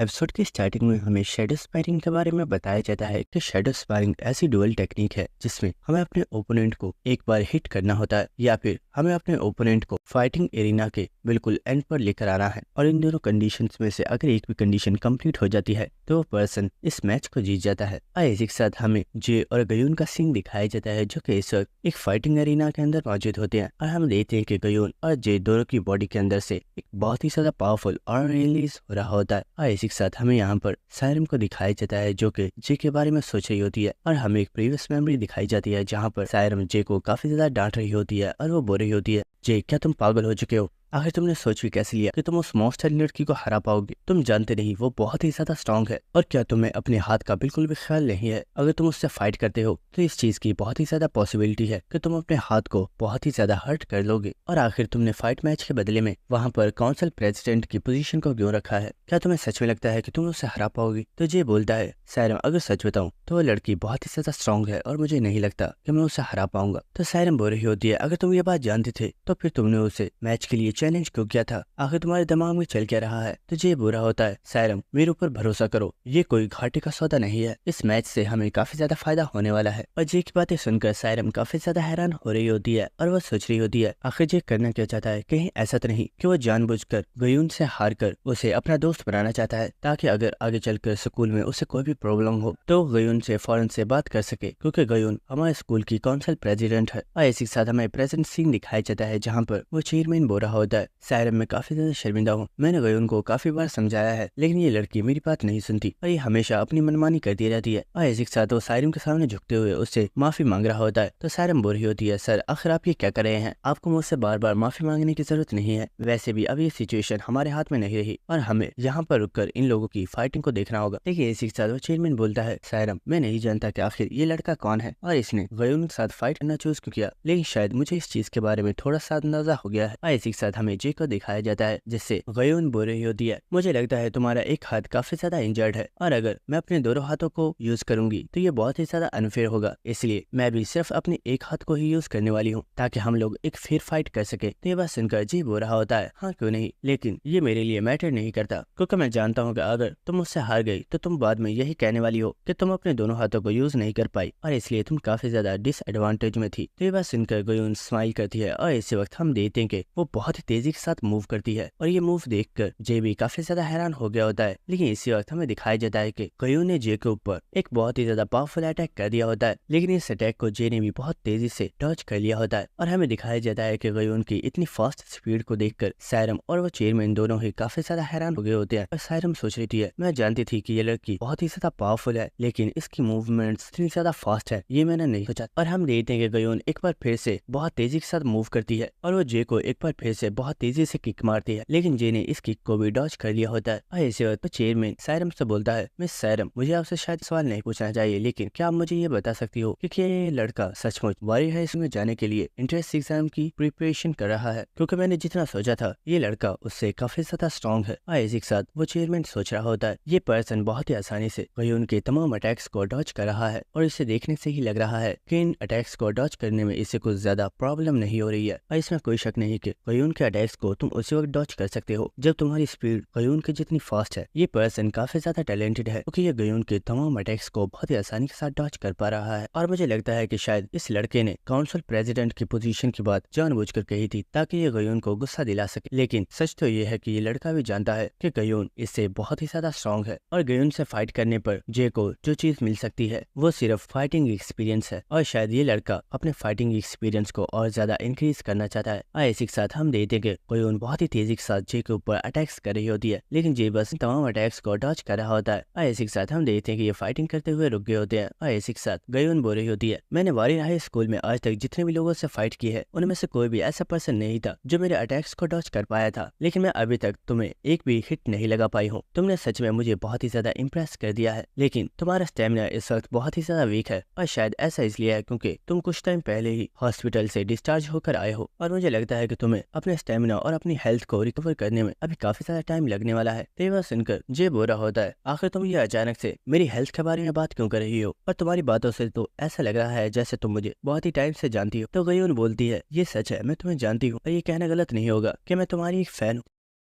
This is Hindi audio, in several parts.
एपिसोड की स्टार्टिंग में हमें शैडो स्पायरिंग के बारे में बताया जाता है कि शैडो स्पायरिंग ऐसी डुअल टेक्निक है जिसमें हमें अपने ओपोनेंट को एक बार हिट करना होता है या फिर हमें अपने ओपोनेंट को फाइटिंग एरिना के बिल्कुल एंड पर लेकर आना है। और इन दोनों कंडीशंस में से अगर एक भी कंडीशन कंप्लीट हो जाती है तो वो पर्सन इस मैच को जीत जाता है। और इसी के साथ हमें जे और गयून का सीन दिखाया जाता है जो कि इस वक्त एक फाइटिंग एरिना के अंदर मौजूद होते हैं। और हम देखते हैं कि गयून और जे दोनों की बॉडी के अंदर से एक बहुत ही ज्यादा पावरफुल और रिलीज हो रहा होता है। और इसी के साथ हमें यहाँ पर सायरम को दिखाया जाता है जो कि जे के बारे में सोच रही होती है। और हमें एक प्रीवियस मेमोरी दिखाई जाती है जहाँ पर सायरम जे को काफी ज्यादा डांट रही होती है और वो बोल रही होती है, जे क्या तुम पागल हो चुके हो? आखिर तुमने सोच भी कैसे लिया कि तुम उस मॉन्स्टर लड़की को हरा पाओगे? तुम जानते नहीं वो बहुत ही ज्यादा स्ट्रांग है। और क्या तुम्हें अपने हाथ का बिल्कुल भी ख्याल नहीं है? अगर तुम उससे फाइट करते हो तो इस चीज की बहुत ही ज्यादा पॉसिबिलिटी है कि तुम अपने हाथ को बहुत ही ज्यादा हर्ट कर लोगे। और आखिर तुमने फाइट मैच के बदले में वहाँ पर काउंसिल प्रेसिडेंट की पोजीशन को क्यों रखा है? क्या तुम्हें सच में लगता है कि तुम उसे हरा पाओगी? तो जे बोलता है, सायरम अगर सच बताऊं तो वो लड़की बहुत ही ज्यादा स्ट्रांग है और मुझे नहीं लगता कि मैं उसे हरा पाऊंगा। तो सायरम बोल रही होती है, अगर तुम ये बात जानते थे तो फिर तुमने उसे मैच के लिए चैलेंज क्यों किया था? आखिर तुम्हारे दिमाग में चल क्या रहा है? तो ये बुरा होता है, सायरम मेरे ऊपर भरोसा करो, ये कोई घाटे का सौदा नहीं है। इस मैच से हमें काफी ज्यादा फायदा होने वाला है। और जे की बातें सुनकर सायरम काफी ज्यादा हैरान हो रही होती है और वो सोच रही होती है आखिर जे करना क्या चाहता है? कहीं ऐसा तो नहीं कि वो जानबूझकर गयून से हार कर उसे अपना दोस्त बनाना चाहता है ताकि अगर आगे चलकर स्कूल में उसे कोई भी प्रॉब्लम हो तो गयून से फौरन से बात कर सके, क्योंकि गयून हमारे स्कूल की काउंसिल प्रेसिडेंट है। और इसी के साथ हमें प्रेजेंट सीन दिखाया जाता है जहाँ पर वो चेयरमैन बोल रहा होता है, सायरम मैं काफी ज्यादा शर्मिंदा हूँ, मैंने गयून को काफी बार समझाया है लेकिन ये लड़की मेरी बात नहीं सुनती और ये हमेशा अपनी मनमानी करती रहती है। और इसी के साथ वो सायरम के सामने झुकते हुए उससे माफी मांग रहा होता है। तो सायरम बोल रही होती है, सर आखिर आप ये क्या कर रहे हैं? आपको मुझसे बार बार माफी मांगने की जरूरत नहीं है। वैसे भी अब ये सिचुएशन हमारे हाथ में नहीं रही और हमें यहाँ पर रुककर इन लोगों की फाइटिंग को देखना होगा। देखिए इसी के साथ वो चेयरमैन बोलता है, सायरम मैं नहीं जानता कि आखिर ये लड़का कौन है और इसने गयून के साथ फाइट करना चूज क्यों किया, लेकिन शायद मुझे इस चीज के बारे में थोड़ा सा अंदाजा हो गया है। और इसी के साथ हमें जे को दिखाया जाता है जिससे गयून बोल रही होती है, मुझे लगता है तुम्हारा एक हाथ काफी ज्यादा इंजर्ड है और अगर मैं अपने दोनों हाथों को यूज करूंगी तो ये बहुत ही ज्यादा अनफेयर होगा, इसलिए मैं भी सिर्फ अपने एक हाथ को ही यूज करने वाली हूँ ताकि हम लोग एक फेयर फाइट कर सके। तो ये बात सुनकर जी बोल रहा होता है, हाँ क्यों नहीं, लेकिन ये मेरे लिए मैटर नहीं करता क्योंकि मैं जानता हूँ कि अगर तुम मुझसे हार गई तो तुम बाद में यही कहने वाली हो कि तुम अपने दोनों हाथों को यूज नहीं कर पाई और इसलिए तुम काफी ज्यादा डिसएडवांटेज में थी। तो ये बात सुनकर गयून स्माइल करती है और इसी वक्त हम देखते हैं कि वो बहुत ही तेजी के साथ मूव करती है और ये मूव देखकर जे भी काफी ज्यादा हैरान हो गया होता है। लेकिन इसी वक्त हमें दिखाया जाता है कि गयून ने जे के ऊपर एक बहुत ही ज्यादा पावरफुल अटैक कर दिया होता है, लेकिन इस अटैक को जे ने भी बहुत तेजी से डॉज कर लिया होता है। और हमें दिखाया जाता है कि गयून की इतनी फास्ट स्पीड को देखकर सायरम और वो चेयरमैन दोनों ही काफी ज्यादा हैरान हो गए होते हैं। और सायरम सोच रही थी, मैं जानती थी कि ये लड़की बहुत ही ज्यादा पावरफुल है लेकिन इसकी मूवमेंट्स इतनी ज्यादा फास्ट है ये मैंने नहीं सोचा। और हम देखते हैं कि गयून एक बार फिर से बहुत तेजी के साथ मूव करती है और वो जे को एक बार फिर से बहुत तेजी से किक मारती है, लेकिन जे ने इस किक को भी डॉज कर लिया होता है। और इसी वक्त चेयरमैन सायरम से बोलता है, मिस सायरम मुझे आपसे शायद सवाल नहीं पूछना चाहिए लेकिन क्या आप मुझे ये बता सकती हो कि क्या ये लड़का सचमुच वारी हाई स्कूल में जाने के लिए इंट्रेंस एग्जाम की प्रिपरेशन कर रहा है? क्योंकि मैंने जितना सोचा था ये लड़का उससे काफी ज्यादा स्ट्रॉन्ग है। और इसी के साथ वो चेयरमैन सोच रहा होता है, ये पर्सन बहुत ही आसानी से गयून के तमाम अटैक्स को डॉज कर रहा है और इसे देखने से ही लग रहा है कि इन अटैक्स को डॉज करने में इसे कुछ ज्यादा प्रॉब्लम नहीं हो रही है। और इसमें कोई शक नहीं कि गयून के अटैक्स को तुम उसी वक्त डॉज कर सकते हो जब तुम्हारी स्पीड गयून के जितनी फास्ट है। ये पर्सन काफी ज्यादा टैलेंटेड है क्योंकि ये गयून के तमाम अटैक्स को बहुत ही आसानी के साथ डॉज कर पा रहा है। और मुझे लगता है कि शायद इस लड़के ने काउंसिल प्रेसिडेंट की पोजीशन की बात जानबूझकर कही थी ताकि ये गयून को गुस्सा दिला सके, लेकिन सच तो ये है कि ये लड़का भी जानता है कि गयून इससे बहुत ही ज्यादा स्ट्रॉन्ग है और गयून से फाइट करने पर जे को जो चीज मिल सकती है वो सिर्फ फाइटिंग एक्सपीरियंस है। और शायद ये लड़का अपने फाइटिंग एक्सपीरियंस को और ज्यादा इंक्रीज करना चाहता है। और इसी के साथ हम देखते हैं कि गयून बहुत ही तेजी के साथ जे के ऊपर अटैक्स कर रही होती है, लेकिन जे बस तमाम अटैक्स को डॉज कर रहा होता है। और इसी के साथ हम देखते हैं कि ये फाइटिंग करते हुए रुक गए होते हैं। और इसी के साथ गयून बोल रही होती है, मैंने वारी हाई स्कूल में आज तक जितने भी लोगों से फाइट की है उनमें से कोई भी ऐसा पर्सन नहीं था जो मेरे अटैक्स को डॉज कर पाया था, लेकिन मैं अभी तक तुम्हें एक भी हिट नहीं लगा पाई हूँ। तुमने सच में मुझे बहुत ही ज्यादा इम्प्रेस कर दिया है, लेकिन तुम्हारा स्टेमिना इस वक्त बहुत ही ज्यादा वीक है और शायद ऐसा इसलिए है क्योंकि तुम कुछ टाइम पहले ही हॉस्पिटल से डिस्चार्ज होकर आए हो और मुझे लगता है कि तुम्हें अपने स्टेमिना और अपनी हेल्थ को रिकवर करने में अभी काफी ज्यादा टाइम लगने वाला है। तो ये बात सुनकर जे बोल रहा होता है, आखिर तुम ये अचानक से मेरी हेल्थ के बारे में बात क्यों कर रही हो? और तुम्हारी बातों से तो ऐसा लग रहा है जैसे तुम मुझे बहुत ही टाइम से जानती हो। तो गयून बोलती है, ये सच है मैं तुम्हें जानती हूँ और ये कहना गलत नहीं होगा कि मैं तुम्हारी एक फैन हूँ।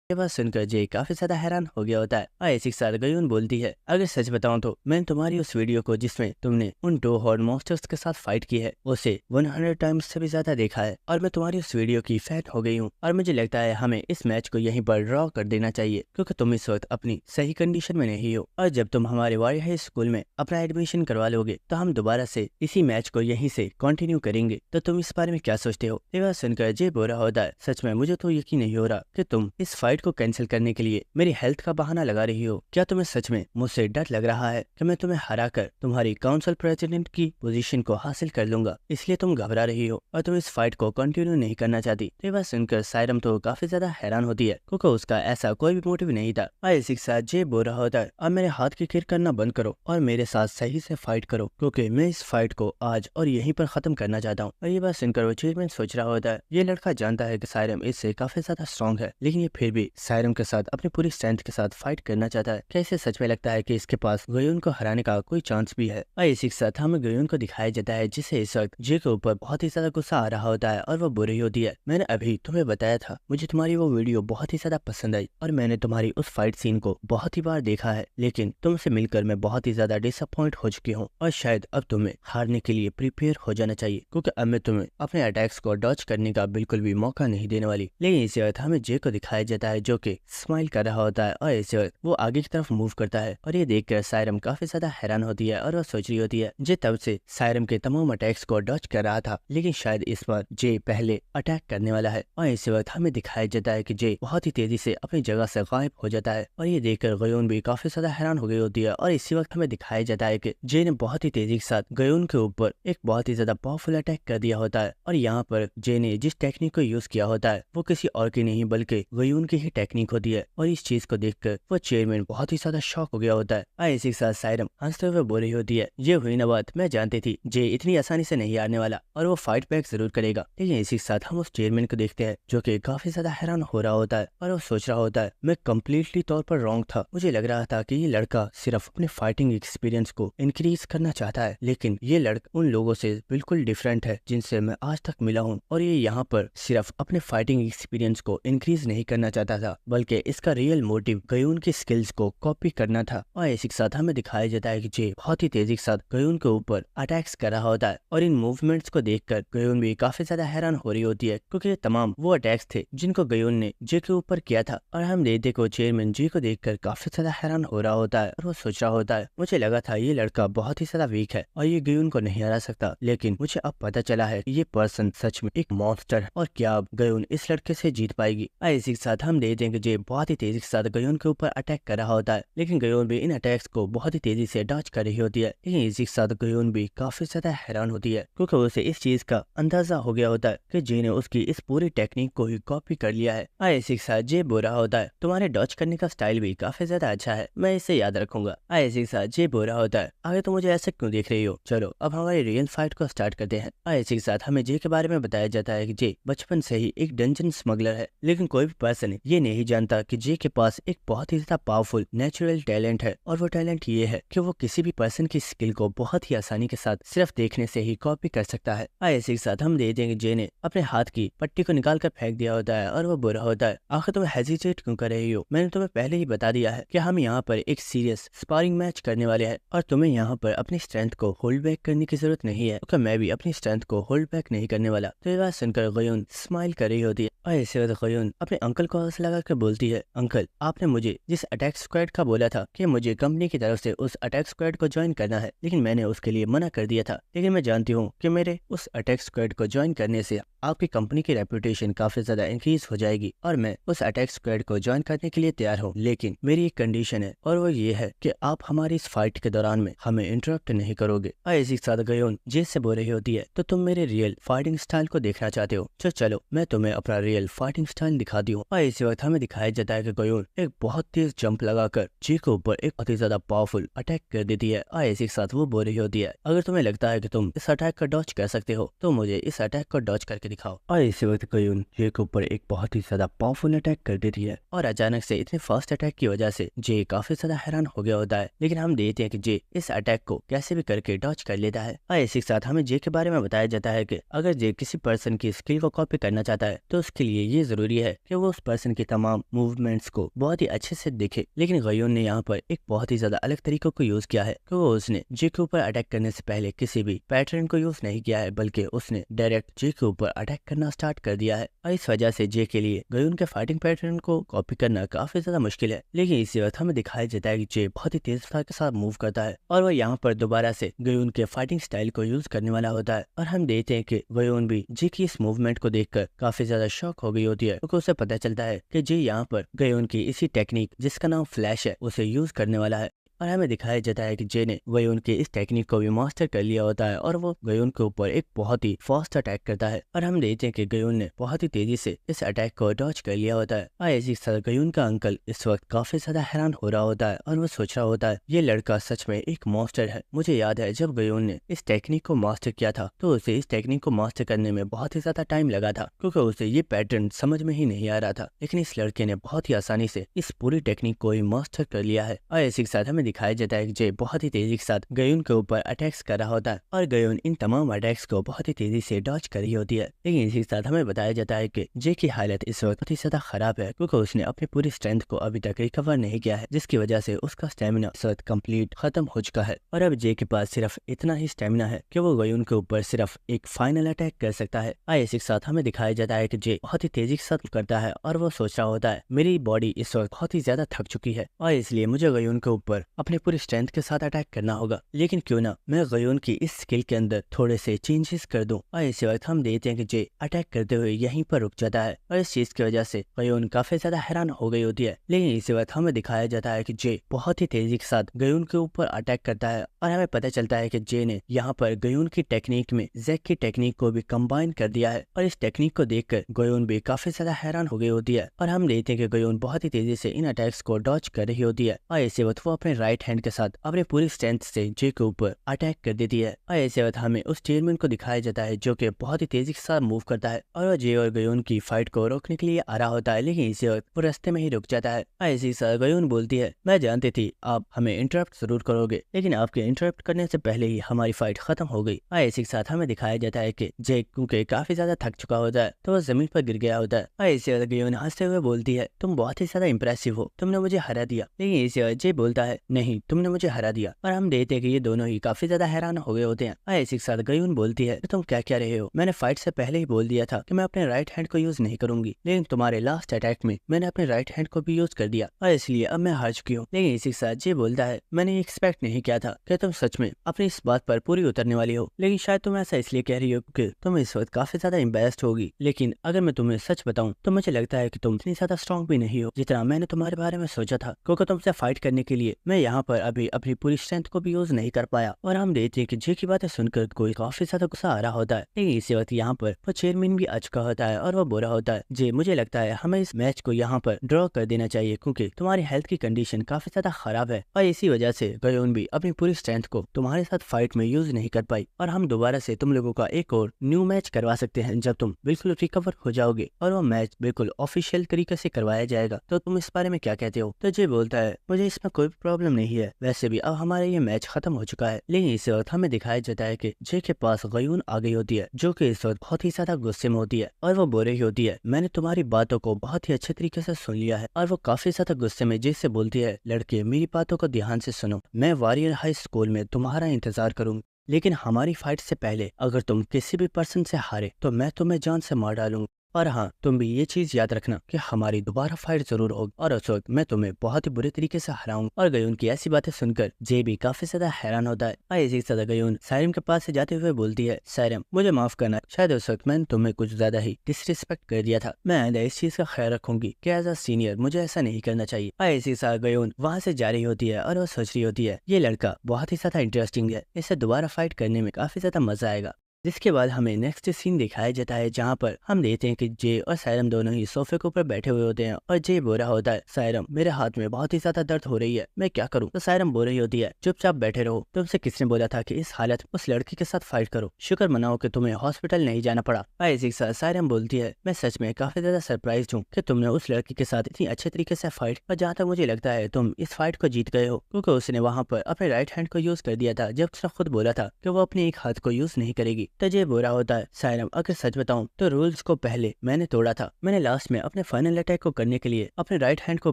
ये बात सुनकर जे काफी ज्यादा हैरान हो गया होता है और इसी के साथ गयून बोलती है, अगर सच बताऊं तो मैंने तुम्हारी उस वीडियो को जिसमें तुमने उन 2 हॉर्न मॉन्स्टर्स के साथ फाइट की है उसे 100 टाइम्स से भी ज्यादा देखा है और मैं तुम्हारी उस वीडियो की फैन हो गई हूँ और मुझे लगता है हमें इस मैच को यहीं पर ड्रॉ कर देना चाहिए क्योंकि तुम इस वक्त अपनी सही कंडीशन में नहीं हो और जब तुम हमारे वारी हाई स्कूल में अपना एडमिशन करवा लोगे तो हम दोबारा से इसी मैच को यहीं से कंटिन्यू करेंगे। तो तुम इस बारे में क्या सोचते हो? ये बात सुनकर जे बुरा होता है, सच में मुझे तो यकीन नहीं हो रहा कि तुम इस फाइट को कैंसिल करने के लिए मेरी हेल्थ का बहाना लगा रही हो। क्या तुम्हें सच में मुझसे डर लग रहा है कि मैं तुम्हें हराकर तुम्हारी काउंसिल प्रेसिडेंट की पोजीशन को हासिल कर लूंगा, इसलिए तुम घबरा रही हो और तुम इस फाइट को कंटिन्यू नहीं करना चाहती? तो ये बात सुनकर सायरम तो काफी ज्यादा हैरान होती है क्योंकि उसका ऐसा कोई भी मोटिव नहीं था। और इसी के साथ जे बुरा होता है, अब मेरे हाथ की खीर करना बंद करो और मेरे साथ सही से फाइट करो क्योंकि मैं इस फाइट को आज और यहीं पर खत्म करना चाहता हूँ। और ये बात सुनकर वो चेयरमैन सोच रहा होता है, ये लड़का जानता है कि सायरम इससे काफी ज्यादा स्ट्रॉन्ग है लेकिन ये फिर भी सायरम के साथ अपनी पूरी स्ट्रेंथ के साथ फाइट करना चाहता है। क्या इसे सच में लगता है कि इसके पास गयून को हराने का कोई चांस भी है? और इसी के साथ हमें गयून को दिखाया जाता है जिसे इस वक्त जे के ऊपर बहुत ही ज्यादा गुस्सा आ रहा होता है और वो बुरी होती है। मैंने अभी तुम्हें बताया था मुझे तुम्हारी वो वीडियो बहुत ही ज्यादा पसंद आई और मैंने तुम्हारी उस फाइट सीन को बहुत ही बार देखा है लेकिन तुमसे मिलकर मैं बहुत ही ज्यादा डिसअपॉइंट हो चुकी हूँ और शायद अब तुम्हें हारने के लिए प्रिपेयर हो जाना चाहिए क्योंकि अब मैं तुम्हें अपने अटैक्स को डॉज करने का बिल्कुल भी मौका नहीं देने वाली। लेकिन इसी वक्त हमें जे को दिखाया जाता है जो कि स्माइल कर रहा होता है और इसी वक्त वो आगे की तरफ मूव करता है और ये देखकर सायरम काफी ज्यादा हैरान होती है और वो सोच रही होती है जे तब से सायरम के तमाम अटैक्स को डॉज कर रहा था लेकिन शायद इस बार जे पहले अटैक करने वाला है। और इसी वक्त हमें दिखाया जाता है कि जे बहुत ही तेजी से अपनी जगह से गायब हो जाता है और ये देखकर गयून भी काफी ज्यादा हैरान हो गई होती है। और इसी वक्त हमें दिखाया जाता है कि जे ने बहुत ही तेजी के साथ गयून के ऊपर एक बहुत ही ज्यादा पावरफुल अटैक कर दिया होता है और यहाँ पर जे ने जिस टेक्निक को यूज किया होता है वो किसी और की नहीं बल्कि गयून की ही टेक्निक होती है। और इस चीज को देखकर वो चेयरमैन बहुत ही ज्यादा शॉक हो गया होता है। और इसी के साथ सायरम हंसते हुए बोल रही होती है, ये हुई ना बात, मैं जानती थी जे इतनी आसानी से नहीं हारने वाला और वो फाइट बैक जरूर करेगा। लेकिन इसी के साथ हम उस चेयरमैन को देखते हैं जो कि काफी ज्यादा हैरान हो रहा होता है और वो सोच रहा होता है मैं कम्प्लीटली तौर पर रॉन्ग था। मुझे लग रहा था कि ये लड़का सिर्फ अपने फाइटिंग एक्सपीरियंस को इंक्रीज करना चाहता है लेकिन ये लड़का उन लोगों से बिल्कुल डिफरेंट है जिनसे मैं आज तक मिला हूँ और ये यहाँ पर सिर्फ अपने फाइटिंग एक्सपीरियंस को इंक्रीज नहीं करना चाहता था बल्कि इसका रियल मोटिव गयून की स्किल्स को कॉपी करना था। और इसी के साथ हमें दिखाया जाता है कि जे बहुत ही तेजी के साथ गयून के ऊपर अटैक्स कर रहा होता है और इन मूवमेंट्स को देखकर गयून भी काफी ज्यादा हैरान हो रही होती है क्योंकि ये तमाम वो अटैक्स थे जिनको गयून ने जे के ऊपर किया था। और हम देखते को चेयरमैन जे को देखकर काफी ज्यादा हैरान हो रहा होता है और वो सोच रहा होता है मुझे लगा था ये लड़का बहुत ही ज्यादा वीक है और ये गयून को नहीं हरा सकता लेकिन मुझे अब पता चला है कि ये पर्सन सच में एक मॉन्स्टर है और क्या अब गयून इस लड़के से जीत पाएगी। इसी के साथ हम देखते हैं कि जे बहुत ही तेजी के साथ गयून के ऊपर अटैक कर रहा होता है लेकिन गयून भी इन अटैक्स को बहुत ही तेजी से डॉज कर रही होती है। लेकिन इसी के साथ गयून भी काफी ज्यादा हैरान होती है क्योंकि उसे इस चीज का अंदाजा हो गया होता है कि जे ने उसकी इस पूरी टेक्निक को ही कॉपी कर लिया है। इसी के साथ जे बोल रहा होता है तुम्हारे डॉज करने का स्टाइल भी काफी ज्यादा अच्छा है, मैं इसे याद रखूंगा। इसी के साथ जे बोल रहा होता है आगे तो मुझे ऐसे क्यों देख रही हो, चलो अब हमारी रियल फाइट को स्टार्ट करते हैं। इसी के साथ हमें जे के बारे में बताया जाता है कि जे बचपन से ही एक डंजन स्मगलर है लेकिन कोई भी पर्सन ये नहीं जानता कि जे के पास एक बहुत ही ज्यादा पावरफुल नेचुरल टैलेंट है और वो टैलेंट ये है कि वो किसी भी पर्सन की स्किल को बहुत ही आसानी के साथ सिर्फ देखने से ही कॉपी कर सकता है। इसी के साथ हम देखते हैं कि जे ने अपने हाथ की पट्टी को निकाल कर फेंक दिया होता है और वो बुरा होता है आखिर तुम्हें हेजिटेट क्यों कर रही हो, मैंने तुम्हें पहले ही बता दिया है कि हम यहाँ पर एक सीरियस स्पारिंग मैच करने वाले हैं और तुम्हें यहाँ पर अपनी स्ट्रेंथ को होल्ड बैक करने की जरूरत नहीं है क्योंकि मैं भी अपनी स्ट्रेंथ को होल्ड बैक नहीं करने वाला। तो ये बात सुनकर गयून स्माइल कर रही होती है और इसी वक्त गयून अपने अंकल को हंस लगा कर बोलती है अंकल आपने मुझे जिस अटैक स्क्वाड का बोला था कि मुझे कंपनी की तरफ से उस अटैक स्क्वाड को ज्वाइन करना है लेकिन मैंने उसके लिए मना कर दिया था लेकिन मैं जानती हूँ कि मेरे उस अटैक स्क्वाड को ज्वाइन करने से आपकी कंपनी की रेपुटेशन काफी ज्यादा इंक्रीज हो जाएगी और मैं उस अटैक स्क्वाड को ज्वाइन करने के लिए तैयार हूँ लेकिन मेरी एक कंडीशन है और वो ये है कि आप हमारी इस फाइट के दौरान में हमें इंटरप्ट नहीं करोगे। इसी के साथ गयून जे से बोल रही होती है तो तुम मेरे रियल फाइटिंग स्टाइल को देखना चाहते हो, चलो मैं तुम्हें अपना रियल फाइटिंग स्टाइल दिखाती हूँ। और इसी वक्त हमें दिखाया जाता है कि गयून एक बहुत तेज जंप लगाकर जे के ऊपर एक बहुत ही ज्यादा पावरफुल अटैक कर देती है। और इसी के साथ वो बोल रही होती है अगर तुम्हें लगता है कि तुम इस अटैक का डॉज कर सकते हो तो मुझे इस अटैक को डॉज करके दिखाओ। और इसी वक्त गयून जे के ऊपर एक बहुत ही ज्यादा पावरफुल अटैक कर देती है और अचानक से इतने फास्ट अटैक की वजह से जे काफी ज्यादा हैरान हो गया होता है। लेकिन हम देखते हैं कि जे इस अटैक को कैसे भी करके डॉज कर लेता है। और इसी के साथ हमें जे के बारे में बताया जाता है कि अगर जे किसी पर्सन की स्किल को कॉपी करना चाहता है तो उसके लिए ये जरूरी है कि वो उस पर्सन की तमाम मूवमेंट्स को बहुत ही अच्छे से देखे। लेकिन गयून ने यहाँ पर एक बहुत ही ज्यादा अलग तरीकों को यूज किया है कि वो उसने जे के ऊपर अटैक करने से पहले किसी भी पैटर्न को यूज नहीं किया है, बल्कि उसने डायरेक्ट जे के ऊपर अटैक करना स्टार्ट कर दिया है। और इस वजह से जे के लिए गयून के फाइटिंग पैटर्न को कॉपी करना काफी ज्यादा मुश्किल है। लेकिन इसी वक्त हमें दिखाया जाता है कि जे बहुत ही तेज रफ्तार के साथ मूव करता है और वह यहाँ पर दोबारा से गयून के फाइटिंग स्टाइल को यूज करने वाला होता है। और हम देखते हैं कि गयून भी जे की इस मूवमेंट को देखकर काफी ज्यादा शॉक हो गई होती है, क्योंकि उसे पता चलता है कि जे यहाँ पर गयून की इसी टेक्निक जिसका नाम फ्लैश है उसे यूज करने वाला है। और हमें दिखाया जाता है कि जे ने गयून के इस टेक्निक को भी मास्टर कर लिया होता है और वो गयून के ऊपर एक बहुत ही फास्ट अटैक करता है। और हम देखते हैं कि गयून ने बहुत ही तेजी से इस अटैक को डॉज कर लिया होता है। और इसी तरह गयून का अंकल इस वक्त काफी ज्यादा हैरान हो रहा होता है और वो सोच रहा होता है ये लड़का सच में एक मॉन्स्टर है। मुझे याद है जब गयून ने इस टेक्निक को मास्टर किया था तो उसे इस टेक्निक को मास्टर करने में बहुत ही ज्यादा टाइम लगा था, क्योंकि उसे ये पैटर्न समझ में ही नहीं आ रहा था। लेकिन इस लड़के ने बहुत ही आसानी से इस पूरी टेक्निक को ही मास्टर कर लिया है। और इसी के साथ हमें दिखाया जाता है कि बहुत ही तेजी के साथ गयून के ऊपर अटैक्स कर रहा होता है और गयून इन तमाम अटैक्स को बहुत ही तेजी से डॉज कर रही होती है। लेकिन इसी के साथ हमें बताया जाता है कि जे की हालत इस वक्त बहुत ही ज्यादा खराब है, क्योंकि उसने अपनी पूरी स्ट्रेंथ को अभी तक रिकवर नहीं किया है, जिसकी वजह से उसका स्टेमिना इस वक्त कंप्लीट खत्म हो चुका है। और अब जे के पास सिर्फ इतना ही स्टेमिना है कि वो गयून के ऊपर सिर्फ एक फाइनल अटैक कर सकता है। इसी के साथ हमें दिखाया जाता है कि जे बहुत ही तेजी के साथ करता है और वो सोच रहा होता है मेरी बॉडी इस वक्त बहुत ही ज्यादा थक चुकी है और इसलिए मुझे गयून के ऊपर अपनी पूरी स्ट्रेंथ के साथ अटैक करना होगा। लेकिन क्यों ना मैं गयून की इस स्किल के अंदर थोड़े से चेंजेस कर दूं। और इसी वक्त हम देखते हैं कि जे अटैक करते हुए यहीं पर रुक जाता है और इस चीज की वजह से गयून काफी ज्यादा हैरान हो गई होती है। लेकिन इसी वक्त हमें दिखाया जाता है कि जे बहुत ही तेजी के साथ गयून के ऊपर अटैक करता है और हमें पता चलता है कि जे ने यहाँ पर गयून की टेक्निक में जैक की टेक्निक को भी कंबाइन कर दिया है। और इस टेक्निक को देखकर गयून भी काफी ज्यादा हैरान हो गई होती है और हम देखते हैं कि गयून बहुत ही तेजी से इन अटैक्स को डॉज कर रही होती है। और इसी वक्त वो अपने राइट हैंड के साथ अपने पूरी स्ट्रेंथ से जे के ऊपर अटैक कर देती है। और ऐसे वक्त हमें उस चेयरमैन को दिखाया जाता है जो कि बहुत ही तेजी के साथ मूव करता है और वो जे और गयून की फाइट को रोकने के लिए आ रहा होता है। लेकिन इसी वक्त वो रास्ते में ही रुक जाता है। ऐसी सर गयून बोलती है मैं जानती थी आप हमें इंटरप्ट जरूर करोगे, लेकिन आपके इंटरप्ट करने से पहले ही हमारी फाइट खत्म हो गई। ऐसी के साथ हमें दिखाया जाता है कि जे क्योंकि काफी ज्यादा थक चुका होता है तो वो जमीन पर गिर गया होता है। ऐसे गयून हंसते हुए बोलती है तुम बहुत ही ज्यादा इंप्रेसिव हो, तुमने मुझे हरा दिया। लेकिन इसी जे बोलता है नहीं तुमने मुझे हरा दिया। और हम देखते हैं कि ये दोनों ही काफी ज्यादा हैरान हो गए होते हैं। ऐसी के साथ गयून बोलती है तुम क्या क्या रहे हो, मैंने फाइट से पहले ही बोल दिया था कि मैं अपने राइट हैंड को यूज नहीं करूंगी, लेकिन तुम्हारे लास्ट अटैक में मैंने अपने राइट हैंड को भी यूज कर दिया और इसलिए अब मैं हार चुकी हूँ। लेकिन इसी के साथ जे बोलता है मैंने एक्सपेक्ट नहीं किया था कि तुम सच में अपनी इस बात पर पूरी उतरने वाली हो, लेकिन शायद तुम ऐसा इसलिए कह रही हो क्योंकि तुम इस वक्त काफी ज्यादा एम्बेस्ड होगी। लेकिन अगर मैं तुम्हें सच बताऊं तो मुझे लगता है कि तुम इतनी ज्यादा स्ट्रॉन्ग भी नहीं हो जितना मैंने तुम्हारे बारे में सोचा था, क्योंकि तुमसे फाइट करने के लिए मैं यहाँ पर अभी अपनी पूरी स्ट्रेंथ को भी यूज नहीं कर पाया। और हम देखते हैं कि जे की बातें सुनकर कोई काफी ज्यादा गुस्सा आ रहा होता है। लेकिन इसी वक्त यहाँ पर वो चेयरमैन भी आ चुका होता है और वो बोल रहा होता है जे मुझे लगता है हमें इस मैच को यहाँ पर ड्रॉ कर देना चाहिए, क्योंकि तुम्हारी हेल्थ की कंडीशन काफी ज्यादा खराब है और इसी वजह से गयून भी अपनी पूरी स्ट्रेंथ को तुम्हारे साथ फाइट में यूज नहीं कर पाई और हम दोबारा से तुम लोगों का एक और न्यू मैच करवा सकते हैं जब तुम बिल्कुल रिकवर हो जाओगे और वो मैच बिल्कुल ऑफिशियल तरीके से करवाया जाएगा। तो तुम इस बारे में क्या कहते हो? तो जे बोलता है मुझे इसमें कोई प्रॉब्लम नहीं है, वैसे भी अब हमारा ये मैच खत्म हो चुका है। लेकिन इसी वक्त हमें दिखाया जाता है कि जे के पास गयून आ गई होती है जो कि इस वक्त बहुत ही ज्यादा गुस्से में होती है और वो बोल रही होती है मैंने तुम्हारी बातों को बहुत ही अच्छे तरीके से सुन लिया है। और वो काफी ज्यादा गुस्से में जे से बोलती है लड़के मेरी बातों को ध्यान से सुनो, मैं वॉरियर हाई स्कूल में तुम्हारा इंतजार करूंगी, लेकिन हमारी फाइट से पहले अगर तुम किसी भी पर्सन से हारे तो मैं तुम्हें जान से मार डालूंगा। और हाँ तुम भी ये चीज याद रखना कि हमारी दोबारा फाइट जरूर होगी और उस वक्त मैं तुम्हें बहुत ही बुरे तरीके से हराऊंगा। और गयून की ऐसी बातें सुनकर जे भी काफी ज्यादा हैरान होता है। और इसी तरह गयून साइरम के पास से जाते हुए बोलती है साइरम मुझे माफ करना, शायद उस वक्त मैंने तुम्हें कुछ ज्यादा ही डिसरिस्पेक्ट कर दिया था, मैं आइंदा इस चीज का ख्याल रखूंगी कि एज अ सीनियर मुझे ऐसा नहीं करना चाहिए। और इसी तरह गयून वहाँ से जा रही होती है और वो सोच रही होती है ये लड़का बहुत ही ज्यादा इंटरेस्टिंग है, इससे दोबारा फाइट करने में काफी ज्यादा मजा आएगा। जिसके बाद हमें नेक्स्ट सीन दिखाया जाता है जहाँ पर हम देखते हैं कि जे और सायरम दोनों ही सोफे के ऊपर बैठे हुए होते हैं और जे बोल रहा होता है, सायरम मेरे हाथ में बहुत ही ज्यादा दर्द हो रही है, मैं क्या करूँ। तो सायरम बोल रही होती है, चुपचाप बैठे रहो, तुमसे किसने बोला था कि इस हालत उस लड़की के साथ फाइट करो, शुक्र मनाओ कि तुम्हें हॉस्पिटल नहीं जाना पड़ा। इसी के साथ सायरम बोलती है, मैं सच में काफी ज्यादा सरप्राइज हूँ कि तुमने उस लड़की के साथ इतनी अच्छे तरीके से फाइट, और जहाँ तक मुझे लगता है तुम इस फाइट को जीत गए हो, क्योंकि उसने वहाँ पर अपने राइट हैंड को यूज कर दिया था जब उसने खुद बोला था कि वो अपने एक हाथ को यूज नहीं करेगी। तो ये बोल रहा होता है, सायरम अगर सच बताऊं तो रूल्स को पहले मैंने तोड़ा था, मैंने लास्ट में अपने फाइनल अटैक को करने के लिए अपने राइट हैंड को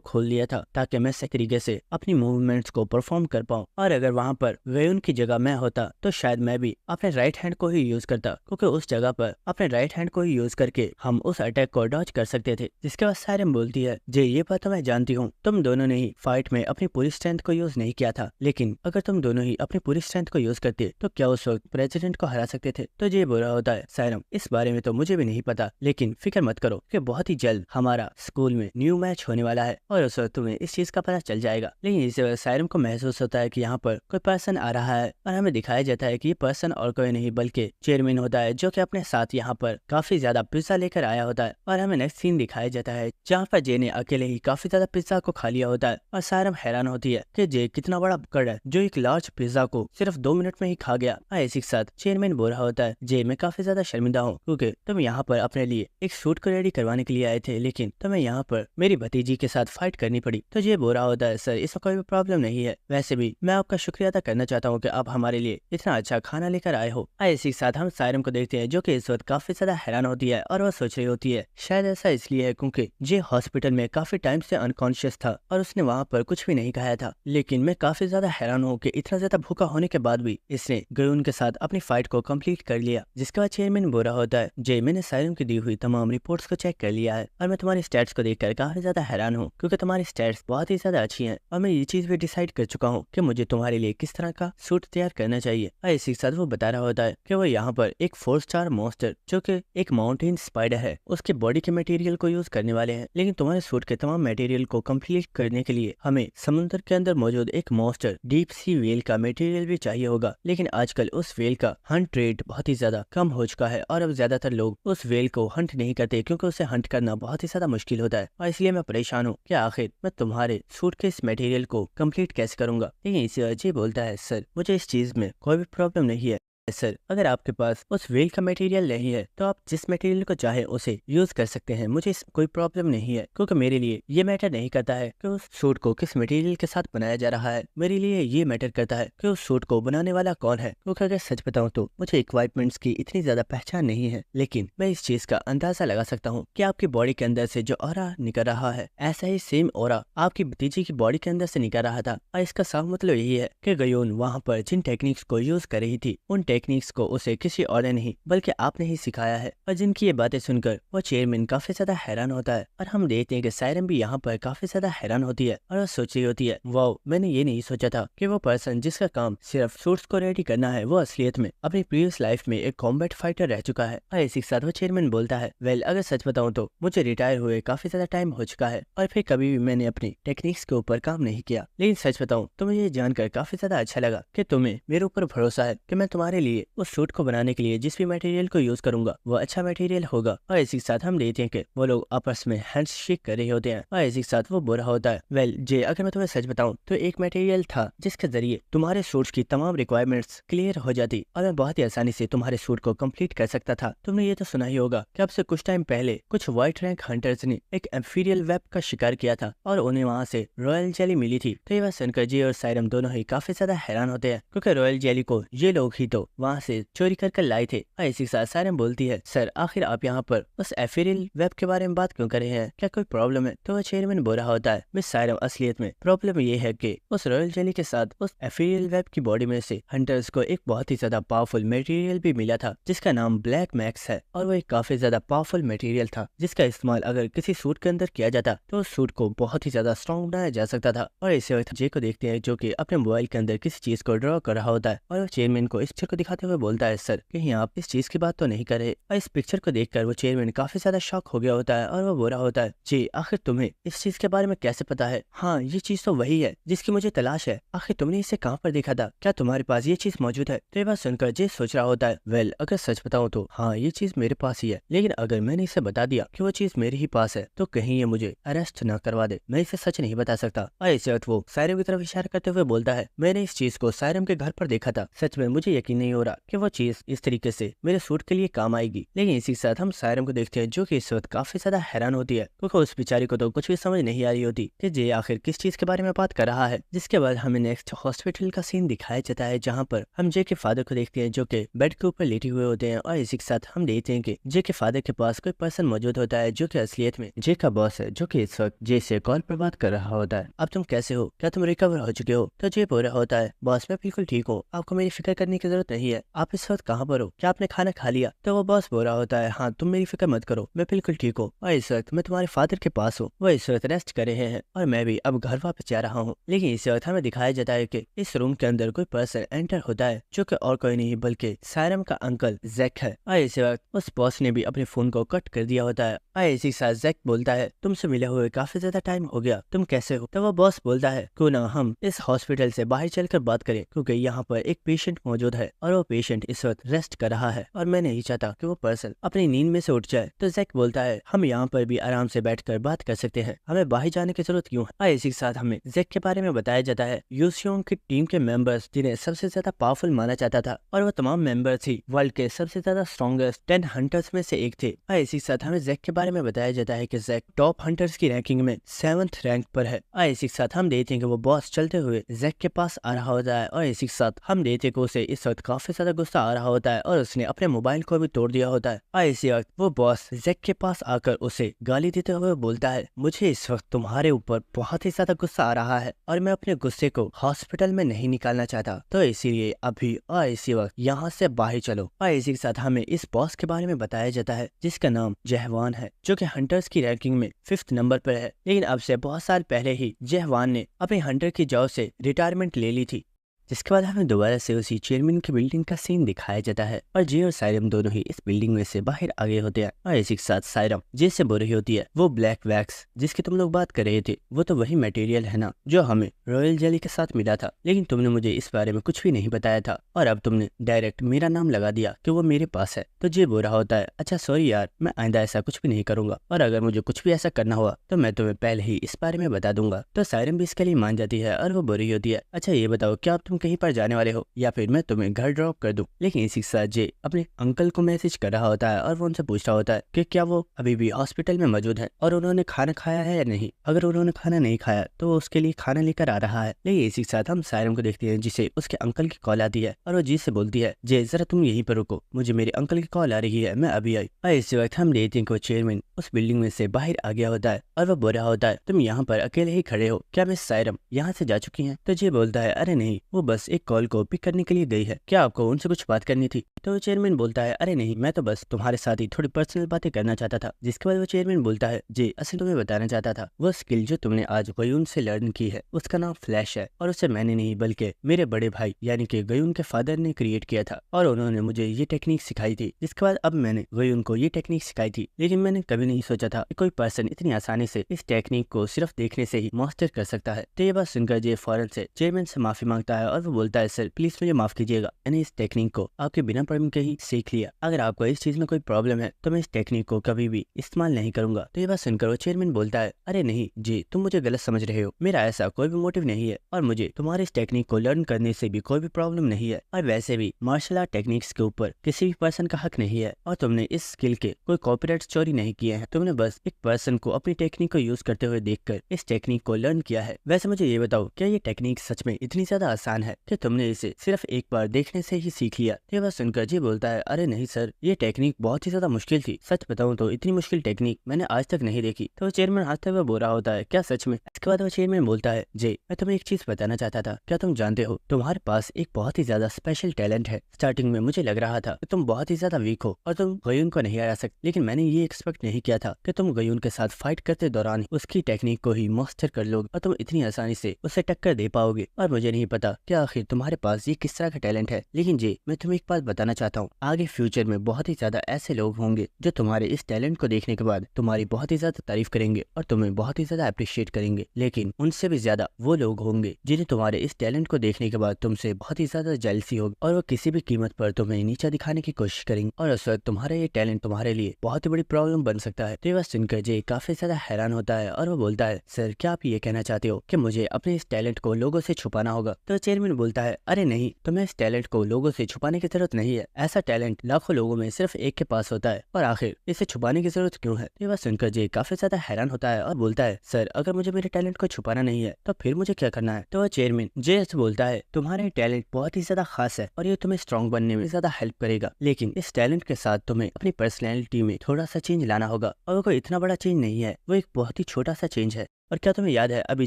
खोल लिया था ताकि मैं सही तरीके से अपनी मूवमेंट्स को परफॉर्म कर पाऊं, और अगर वहाँ पर वेयुन की जगह मैं होता तो शायद मैं भी अपने राइट हैंड को ही यूज करता, क्योंकि उस जगह पर अपने राइट हैंड को ही यूज करके हम उस अटैक को डॉज कर सकते थे। जिसके बाद सायरम बोलती है, जे ये बात तो मैं जानती हूँ, तुम दोनों ने ही फाइट में अपनी पूरी स्ट्रेंथ को यूज नहीं किया था, लेकिन अगर तुम दोनों ही अपनी पूरी स्ट्रेंथ को यूज करते तो क्या उस वक्त प्रेसिडेंट को हरा सकते थे। तो ये बुरा होता है, सायरम इस बारे में तो मुझे भी नहीं पता, लेकिन फिक्र मत करो कि बहुत ही जल्द हमारा स्कूल में न्यू मैच होने वाला है और उस वक्त तुम्हें इस चीज का पता चल जाएगा। लेकिन इस वक्त सायरम को महसूस होता है कि यहाँ पर कोई पर्सन आ रहा है और हमें दिखाया जाता है कि ये पर्सन और कोई नहीं बल्कि चेयरमैन होता है, जो कि अपने साथ यहाँ पर काफी ज्यादा पिज्जा लेकर आया होता है। और हमें नेक्स्ट सीन दिखाया जाता है जहाँ पर जे ने अकेले ही काफी ज्यादा पिज्जा को खा लिया होता है और सायरम हैरान होती है कि जे कितना बड़ा बुक्कड़ है जो एक लार्ज पिज्जा को सिर्फ 2 मिनट में ही खा गया। इसी के साथ चेयरमैन बोल रहा होता है, जे मैं काफी ज्यादा शर्मिंदा हूँ क्योंकि तुम यहाँ पर अपने लिए एक सूट को रेडी करवाने के लिए आए थे, लेकिन तुम्हें यहाँ पर मेरी भतीजी के साथ फाइट करनी पड़ी। तो ये बोल रहा होता है, सर इसमें कोई भी प्रॉब्लम नहीं है, वैसे भी मैं आपका शुक्रिया अदा करना चाहता हूँ कि आप हमारे लिए इतना अच्छा खाना लेकर आए हो। इसी के साथ हम सायरम को देखते हैं जो कि इस वक्त काफी ज्यादा हैरान होती है और वह सोच रही होती है शायद ऐसा इसलिए है क्योंकि जे हॉस्पिटल में काफी टाइम से अनकॉन्शियस था और उसने वहाँ पर कुछ भी नहीं खाया था, लेकिन मैं काफी ज्यादा हैरान हूँ कि इतना ज्यादा भूखा होने के बाद भी इसने गयुन के साथ अपनी फाइट को कंप्लीट कर लिया। जिसके बाद चेयरमैन बोल रहा होता है, जे मैंने सायरम की दी हुई तमाम रिपोर्ट्स को चेक कर लिया है और मैं तुम्हारी स्टैट्स को देखकर काफी ज्यादा हैरान हूँ क्योंकि तुम्हारी स्टैट्स बहुत ही ज्यादा अच्छी हैं और मैं ये चीज भी डिसाइड कर चुका हूँ कि मुझे तुम्हारे लिए किस तरह का सूट तैयार करना चाहिए। और इसी के साथ वो बता रहा होता है कि वो यहाँ पर एक 4 स्टार मॉन्स्टर जो कि एक माउंटेन स्पाइडर है उसके बॉडी के मटेरियल को यूज करने वाले हैं, लेकिन तुम्हारे सूट के तमाम मटेरियल को कंप्लीट करने के लिए हमें समुद्र के अंदर मौजूद एक मॉन्स्टर डीप सी वेल का मटेरियल भी चाहिए होगा। लेकिन आजकल उस वेल का हंट रेट बहुत ही ज्यादा कम हो चुका है और अब ज्यादातर लोग उस वेल को हंट नहीं करते क्योंकि उसे हंट करना बहुत ही ज्यादा मुश्किल होता है, और इसलिए मैं परेशान हूँ कि आखिर मैं तुम्हारे सूट के इस मटेरियल को कंप्लीट कैसे करूंगा। लेकिन इसी अजय बोलता है, सर मुझे इस चीज में कोई भी प्रॉब्लम नहीं है, सर अगर आपके पास उस वेल का मटेरियल नहीं है तो आप जिस मटेरियल को चाहे उसे यूज कर सकते हैं, मुझे कोई प्रॉब्लम नहीं है क्योंकि मेरे लिए ये मैटर नहीं करता है कि उस सूट को किस मटेरियल के साथ बनाया जा रहा है, मेरे लिए ये मैटर करता है कि उस सूट को बनाने वाला कौन है। क्योंकि अगर सच बताऊं तो मुझे इक्विपमेंट्स की इतनी ज्यादा पहचान नहीं है, लेकिन मैं इस चीज का अंदाजा लगा सकता हूँ कि आपकी बॉडी के अंदर से जो ऑरा निकल रहा है ऐसा ही सेम ऑरा आपकी भतीजी की बॉडी के अंदर से निकल रहा था। और इसका साफ मतलब यही है कि गयोन वहाँ पर जिन टेक्निक्स को यूज कर रही थी उन टेक्निक्स को उसे किसी और ने नहीं बल्कि आपने ही सिखाया है। और जिनकी ये बातें सुनकर वो चेयरमैन काफी ज्यादा हैरान होता है और हम देखते हैं कि सायरम भी यहाँ पर काफी ज्यादा हैरान होती है और वो सोच रही होती है, वाओ मैंने ये नहीं सोचा था कि वो पर्सन जिसका काम सिर्फ सूट्स को रेडी करना है वो असलियत में अपनी प्रीवियस लाइफ में एक कॉम्बैट फाइटर रह चुका है। और इसी के साथ वो चेयरमैन बोलता है, वेल अगर सच बताऊं तो मुझे रिटायर हुए काफी ज्यादा टाइम हो चुका है और फिर कभी भी मैंने अपनी टेक्निक्स के ऊपर काम नहीं किया, लेकिन सच बताऊं तो मुझे ये जानकर काफी ज्यादा अच्छा लगा कि तुम्हें मेरे ऊपर भरोसा है कि मैं तुम्हारे लिए उस सूट को बनाने के लिए जिस भी मटेरियल को यूज करूंगा वो अच्छा मटेरियल होगा। और इसी के साथ हम देखते हैं कि वो लोग आपस में हैंडशेक कर रहे होते हैं और इसी के साथ वो बुरा होता है, वेल जे अगर मैं तुम्हें सच बताऊं तो एक मटेरियल था जिसके जरिए तुम्हारे सूट्स की तमाम रिक्वायरमेंट्स क्लियर हो जाती और मैं बहुत ही आसानी से तुम्हारे सूट को कंप्लीट कर सकता था। तुमने ये तो सुना ही होगा कि अब से कुछ टाइम पहले कुछ व्हाइट रैंक हंटर्स ने एक एम्फीरियल वेब का शिकार किया था और उन्हें वहाँ से रॉयल जेली मिली थी। तो ये बात सुनकर जे और सायरम दोनों ही काफी ज्यादा हैरान होते हैं क्योंकि रॉयल जेली को ये लोग ही तो वहाँ से चोरी कर लाए थे। और इसी के साथ सायरम बोलती है, सर आखिर आप यहाँ पर उस एफिरियल वेब के बारे में बात क्यों कर रहे हैं, क्या कोई प्रॉब्लम है। तो वह चेयरमैन बोल रहा होता है, मिस सायरम असलियत में प्रॉब्लम ये है कि उस रॉयल जेली के साथ उस एफिरियल वेब की बॉडी में से हंटर्स को एक बहुत ही ज्यादा पावरफुल मटेरियल भी मिला था जिसका नाम ब्लैक मैक्स है और वो एक काफी ज्यादा पावरफुल मटेरियल था जिसका इस्तेमाल अगर किसी सूट के अंदर किया जाता तो उस सूट को बहुत ही ज्यादा स्ट्रॉन्ग बनाया जा सकता था। और इसी वक्त जे को देखते हैं जो कि अपने मोबाइल के अंदर किसी चीज को ड्रॉ कर रहा होता है और वो चेयरमैन को इस चीज को दिखाते हुए बोलता है, सर कहीं आप इस चीज की बात तो नहीं कर रहे। और इस पिक्चर को देखकर वो चेयरमैन काफी ज्यादा शॉक हो गया होता है और वो बोल रहा होता है, जी आखिर तुम्हें इस चीज के बारे में कैसे पता है? हाँ, ये चीज तो वही है जिसकी मुझे तलाश है। आखिर तुमने इसे कहाँ पर देखा था? क्या तुम्हारे पास ये चीज मौजूद है? तो ये बात सुनकर जे सोच रहा होता है, वेल अगर सच बताऊं तो हाँ, ये चीज मेरे पास ही है, लेकिन अगर मैंने इसे बता दिया कि वो चीज मेरे ही पास है तो कहीं ये मुझे अरेस्ट न करवा दे। मैं इसे सच नहीं बता सकता। और इस वक्त वो सायरम की तरफ इशारा करते हुए बोलता है, मैंने इस चीज को सायरम के घर पर देखा था। सच में मुझे यकीन नहीं हो रहा कि वो चीज इस तरीके से मेरे सूट के लिए काम आएगी। लेकिन इसी के साथ हम सायरम को देखते हैं जो कि इस वक्त काफी ज्यादा हैरान होती है, क्योंकि उस बेचारी को तो कुछ भी समझ नहीं आ रही होती कि जे आखिर किस चीज के बारे में बात कर रहा है। जिसके बाद हमें नेक्स्ट हॉस्पिटल का सीन दिखाया जाता है, जहाँ पर हम जे के फादर को देखते हैं जो कि बेड के ऊपर लेटे हुए होते हैं। और इसी के साथ हम देखते हैं कि जे के फादर के पास कोई पर्सन मौजूद होता है जो कि असलियत में जे का बॉस है, जो कि इस वक्त जे से कॉल पर बात कर रहा होता है। अब तुम कैसे हो? क्या तुम रिकवर हो चुके हो? तो जे बोल रहा होता है, बॉस मैं बिल्कुल ठीक हूँ, आपको मेरी फिक्र करने की जरूरत नहीं है। आप इस वक्त कहाँ पर हो? क्या आपने खाना खा लिया? तो वो बॉस बोल रहा होता है, हाँ तुम मेरी फिक्र मत करो, मैं बिल्कुल ठीक हूँ और इस वक्त मैं तुम्हारे फादर के पास हूँ। वो इस वक्त रेस्ट कर रहे हैं और मैं भी अब घर वापस जा रहा हूँ। लेकिन इस वक्त हमें दिखाया जाता है कि इस रूम के अंदर कोई पर्सन एंटर होता है जो कि और कोई नहीं बल्कि सायरम का अंकल जैक है। और इस वक्त उस बॉस ने भी अपने फोन को कट कर दिया होता है। और इसी के साथ जैक बोलता है, तुमसे मिले हुए काफी ज्यादा टाइम हो गया, तुम कैसे हो? तो वो बॉस बोलता है, क्यों ना हम इस हॉस्पिटल से बाहर चलकर बात करें, क्योंकि यहाँ पर एक पेशेंट मौजूद है और वो पेशेंट इस वक्त रेस्ट कर रहा है और मैं नहीं चाहता कि वो पर्सन अपनी नींद में से उठ जाए। तो जैक बोलता है, हम यहाँ पर भी आराम से बैठकर बात कर सकते हैं, हमें बाहर जाने की जरूरत क्यों है? और इसी के साथ हमें जैक के बारे में बताया जाता है, यूसियोंग की टीम के मेंबर्स जिन्हें सबसे ज्यादा पावरफुल माना जाता था और वो तमाम मेंबर्स ही वर्ल्ड के सबसे ज्यादा स्ट्रॉन्गेस्ट 10 हंटर्स में से एक थे। और इसी के साथ हमें जैक के बारे में बताया जाता है कि जैक टॉप हंटर्स की रैंकिंग में 7th रैंक पर है। और इसी के साथ हम देखते हैं कि वो बॉस चलते हुए जैक के पास आ रहा होता है और इसी के साथ हम देखते हैं कि उसे इस वक्त काफी ज्यादा गुस्सा आ रहा होता है और उसने अपने मोबाइल को भी तोड़ दिया होता है। और इसी वक्त वो बॉस जैक के पास आकर उसे गाली देते हुए बोलता है, मुझे इस वक्त तुम्हारे ऊपर बहुत ही ज्यादा गुस्सा आ रहा है और मैं अपने गुस्से को हॉस्पिटल में नहीं निकालना चाहता, तो इसीलिए अभी और इसी वक्त यहाँ से बाहर चलो। और इसी के साथ हमें इस बॉस के बारे में बताया जाता है जिसका नाम जहवान है, जो कि हंटर्स की रैंकिंग में 5th नंबर पर है। लेकिन अब से बहुत साल पहले ही जहवान ने अपने हंटर की जॉब से रिटायरमेंट ले ली थी। जिसके बाद हमें दोबारा से उसी चेयरमैन की बिल्डिंग का सीन दिखाया जाता है और जे और सायरम दोनों ही इस बिल्डिंग में से बाहर आ गए होते हैं। और इसी के साथ सायरम जे से बोल रही होती है, वो ब्लैक वैक्स जिसकी तुम लोग बात कर रहे थे वो तो वही मटेरियल है ना जो हमें रॉयल जेली के साथ मिला था, लेकिन तुमने मुझे इस बारे में कुछ भी नहीं बताया था और अब तुमने डायरेक्ट मेरा नाम लगा दिया कि वो मेरे पास है। तो जे बोल रहा होता है, अच्छा सॉरी यार, मैं आइंदा ऐसा कुछ भी नहीं करूंगा और अगर मुझे कुछ भी ऐसा करना हुआ तो मैं तुम्हें पहले ही इस बारे में बता दूंगा। तो सायरम भी इसके लिए मान जाती है और वो बोल रही होती है, अच्छा ये बताओ क्या अब तुम कहीं पर जाने वाले हो या फिर मैं तुम्हें घर ड्रॉप कर दूं? लेकिन इसी के साथ जे अपने अंकल को मैसेज कर रहा होता है और वो उनसे पूछ रहा होता है कि क्या वो अभी भी हॉस्पिटल में मौजूद है और उन्होंने खाना खाया है या नहीं। अगर उन्होंने खाना नहीं खाया तो वो उसके लिए खाना लेकर आ रहा है। लेकिन इसी के साथ हम सायरम को देखते हैं जिसे उसके अंकल की कॉल आती है और वो जी से बोलती है, जे जरा तुम यहीं पर रुको, मुझे मेरे अंकल की कॉल आ रही है, मैं अभी आई। और इसी वक्त हम देखते हैं कि वो चेयरमैन उस बिल्डिंग में से बाहर आ गया होता है और वो बोल रहा होता है, तुम यहाँ पर अकेले ही खड़े हो, क्या मिस सायरम यहाँ से जा चुकी हैं? तो जे बोलता है, अरे नहीं, वो बस एक कॉल को पिक करने के लिए गई है, क्या आपको उनसे कुछ बात करनी थी? तो चेयरमैन बोलता है, अरे नहीं, मैं तो बस तुम्हारे साथ ही थोड़ी पर्सनल बातें करना चाहता था। जिसके बाद वो चेयरमैन बोलता है, जी असल तुम्हें बताना चाहता था, वो स्किल जो तुमने आज गयून से लर्न की है उसका नाम फ्लैश है और उसे मैंने नहीं बल्कि मेरे बड़े भाई यानी कि गयून के फादर ने क्रिएट किया था और उन्होंने मुझे ये टेक्निक सिखाई थी। जिसके बाद अब मैंने गयून को ये टेक्निक सिखाई थी, लेकिन मैंने कभी नहीं सोचा था कि कोई पर्सन इतनी आसानी से इस टेक्निक को सिर्फ देखने से ही मास्टर कर सकता है। तो ये बात सुनकर जे फौरन से चेयरमैन से माफी मांगता है और वो बोलता है, सर प्लीज मुझे माफ कीजिएगा, मैंने इस टेक्निक को आपके बिना प्रॉब्लम के ही सीख लिया, अगर आपको इस चीज में कोई प्रॉब्लम है तो मैं इस टेक्निक को कभी भी इस्तेमाल नहीं करूंगा। तो ये बात सुनकर वो चेयरमैन बोलता है, अरे नहीं जी, तुम मुझे गलत समझ रहे हो, मेरा ऐसा कोई भी मोटिव नहीं है और मुझे तुम्हारे इस टेक्निक को लर्न करने से भी कोई भी प्रॉब्लम नहीं है और वैसे भी मार्शल आर्ट टेक्निक्स के ऊपर किसी भी पर्सन का हक नहीं है और तुमने इस स्किल के कोई कॉपीराइट चोरी नहीं किए हैं, तुमने बस एक पर्सन को अपनी टेक्निक को यूज करते हुए देखकर इस टेक्निक को लर्न किया है। वैसे मुझे ये बताओ, क्या ये टेक्निक सच में इतनी ज्यादा आसान है कि तुमने इसे सिर्फ एक बार देखने से ही सीख लिया? ये बात सुनकर जी बोलता है, अरे नहीं सर, ये टेक्निक बहुत ही ज्यादा मुश्किल थी, सच बताऊं तो इतनी मुश्किल टेक्निक मैंने आज तक नहीं देखी। तो चेयरमैन हंसते हुए बोल रहा होता है, क्या सच में? इसके बाद वो चेयरमैन बोलता है, जी मैं तुम्हें एक चीज बताना चाहता था, क्या तुम जानते हो तुम्हारे पास एक बहुत ही ज्यादा स्पेशल टैलेंट है। स्टार्टिंग में मुझे लग रहा था कि तुम बहुत ही ज्यादा वीक हो और तुम गयून को नहीं हरा सकते, लेकिन मैंने ये एक्सपेक्ट नहीं किया था कि तुम गयून के साथ फाइट करते दौरान उसकी टेक्निक को ही मास्टर कर लोगे और तुम इतनी आसानी से उसे टक्कर दे पाओगे। और मुझे नहीं पता कि कि आखिर तुम्हारे पास ये किस तरह का टैलेंट है। लेकिन जे, मैं तुम्हें एक बात बताना चाहता हूँ, आगे फ्यूचर में बहुत ही ज्यादा ऐसे लोग होंगे जो तुम्हारे इस टैलेंट को देखने के बाद तुम्हारी बहुत ही ज्यादा तारीफ करेंगे और तुम्हें बहुत ही ज्यादा अप्रिशिएट करेंगे। लेकिन उनसे भी ज्यादा वो लोग होंगे जिन्हें तुम्हारे इस टैलेंट को देखने के बाद तुमसे बहुत ही ज्यादा जेलसी होगी और वो किसी भी कीमत पर तुम्हें नीचा दिखाने की कोशिश करेंगे और उस वक्त तुम्हारा ये टैलेंट तुम्हारे लिए बहुत ही बड़ी प्रॉब्लम बन सकता है। तो ये बात सुनकर जे काफी ज्यादा हैरान होता है और वो बोलता है, सर क्या आप ये कहना चाहते हो कि मुझे अपने इस टैलेंट को लोगों से छुपाना होगा? तो चेयरमैन बोलता है, अरे नहीं, तुम्हें इस टैलेंट को लोगों से छुपाने की जरूरत नहीं है। ऐसा टैलेंट लाखों लोगों में सिर्फ एक के पास होता है और आखिर इसे छुपाने की जरूरत क्यों है? ये बात सुनकर जे काफी ज्यादा हैरान होता है और बोलता है, सर अगर मुझे मेरे टैलेंट को छुपाना नहीं है तो फिर मुझे क्या करना है? तो वह चेयरमैन जे से बोलता है, तुम्हारा टैलेंट बहुत ही ज्यादा खास है और ये तुम्हें स्ट्रॉन्ग बनने में ज्यादा हेल्प करेगा, लेकिन इस टैलेंट के साथ तुम्हें अपनी पर्सनैलिटी में थोड़ा सा चेंज लाना होगा और वो कोई इतना बड़ा चेंज नहीं है, वो एक बहुत ही छोटा सा चेंज है। और क्या तुम्हें याद है अभी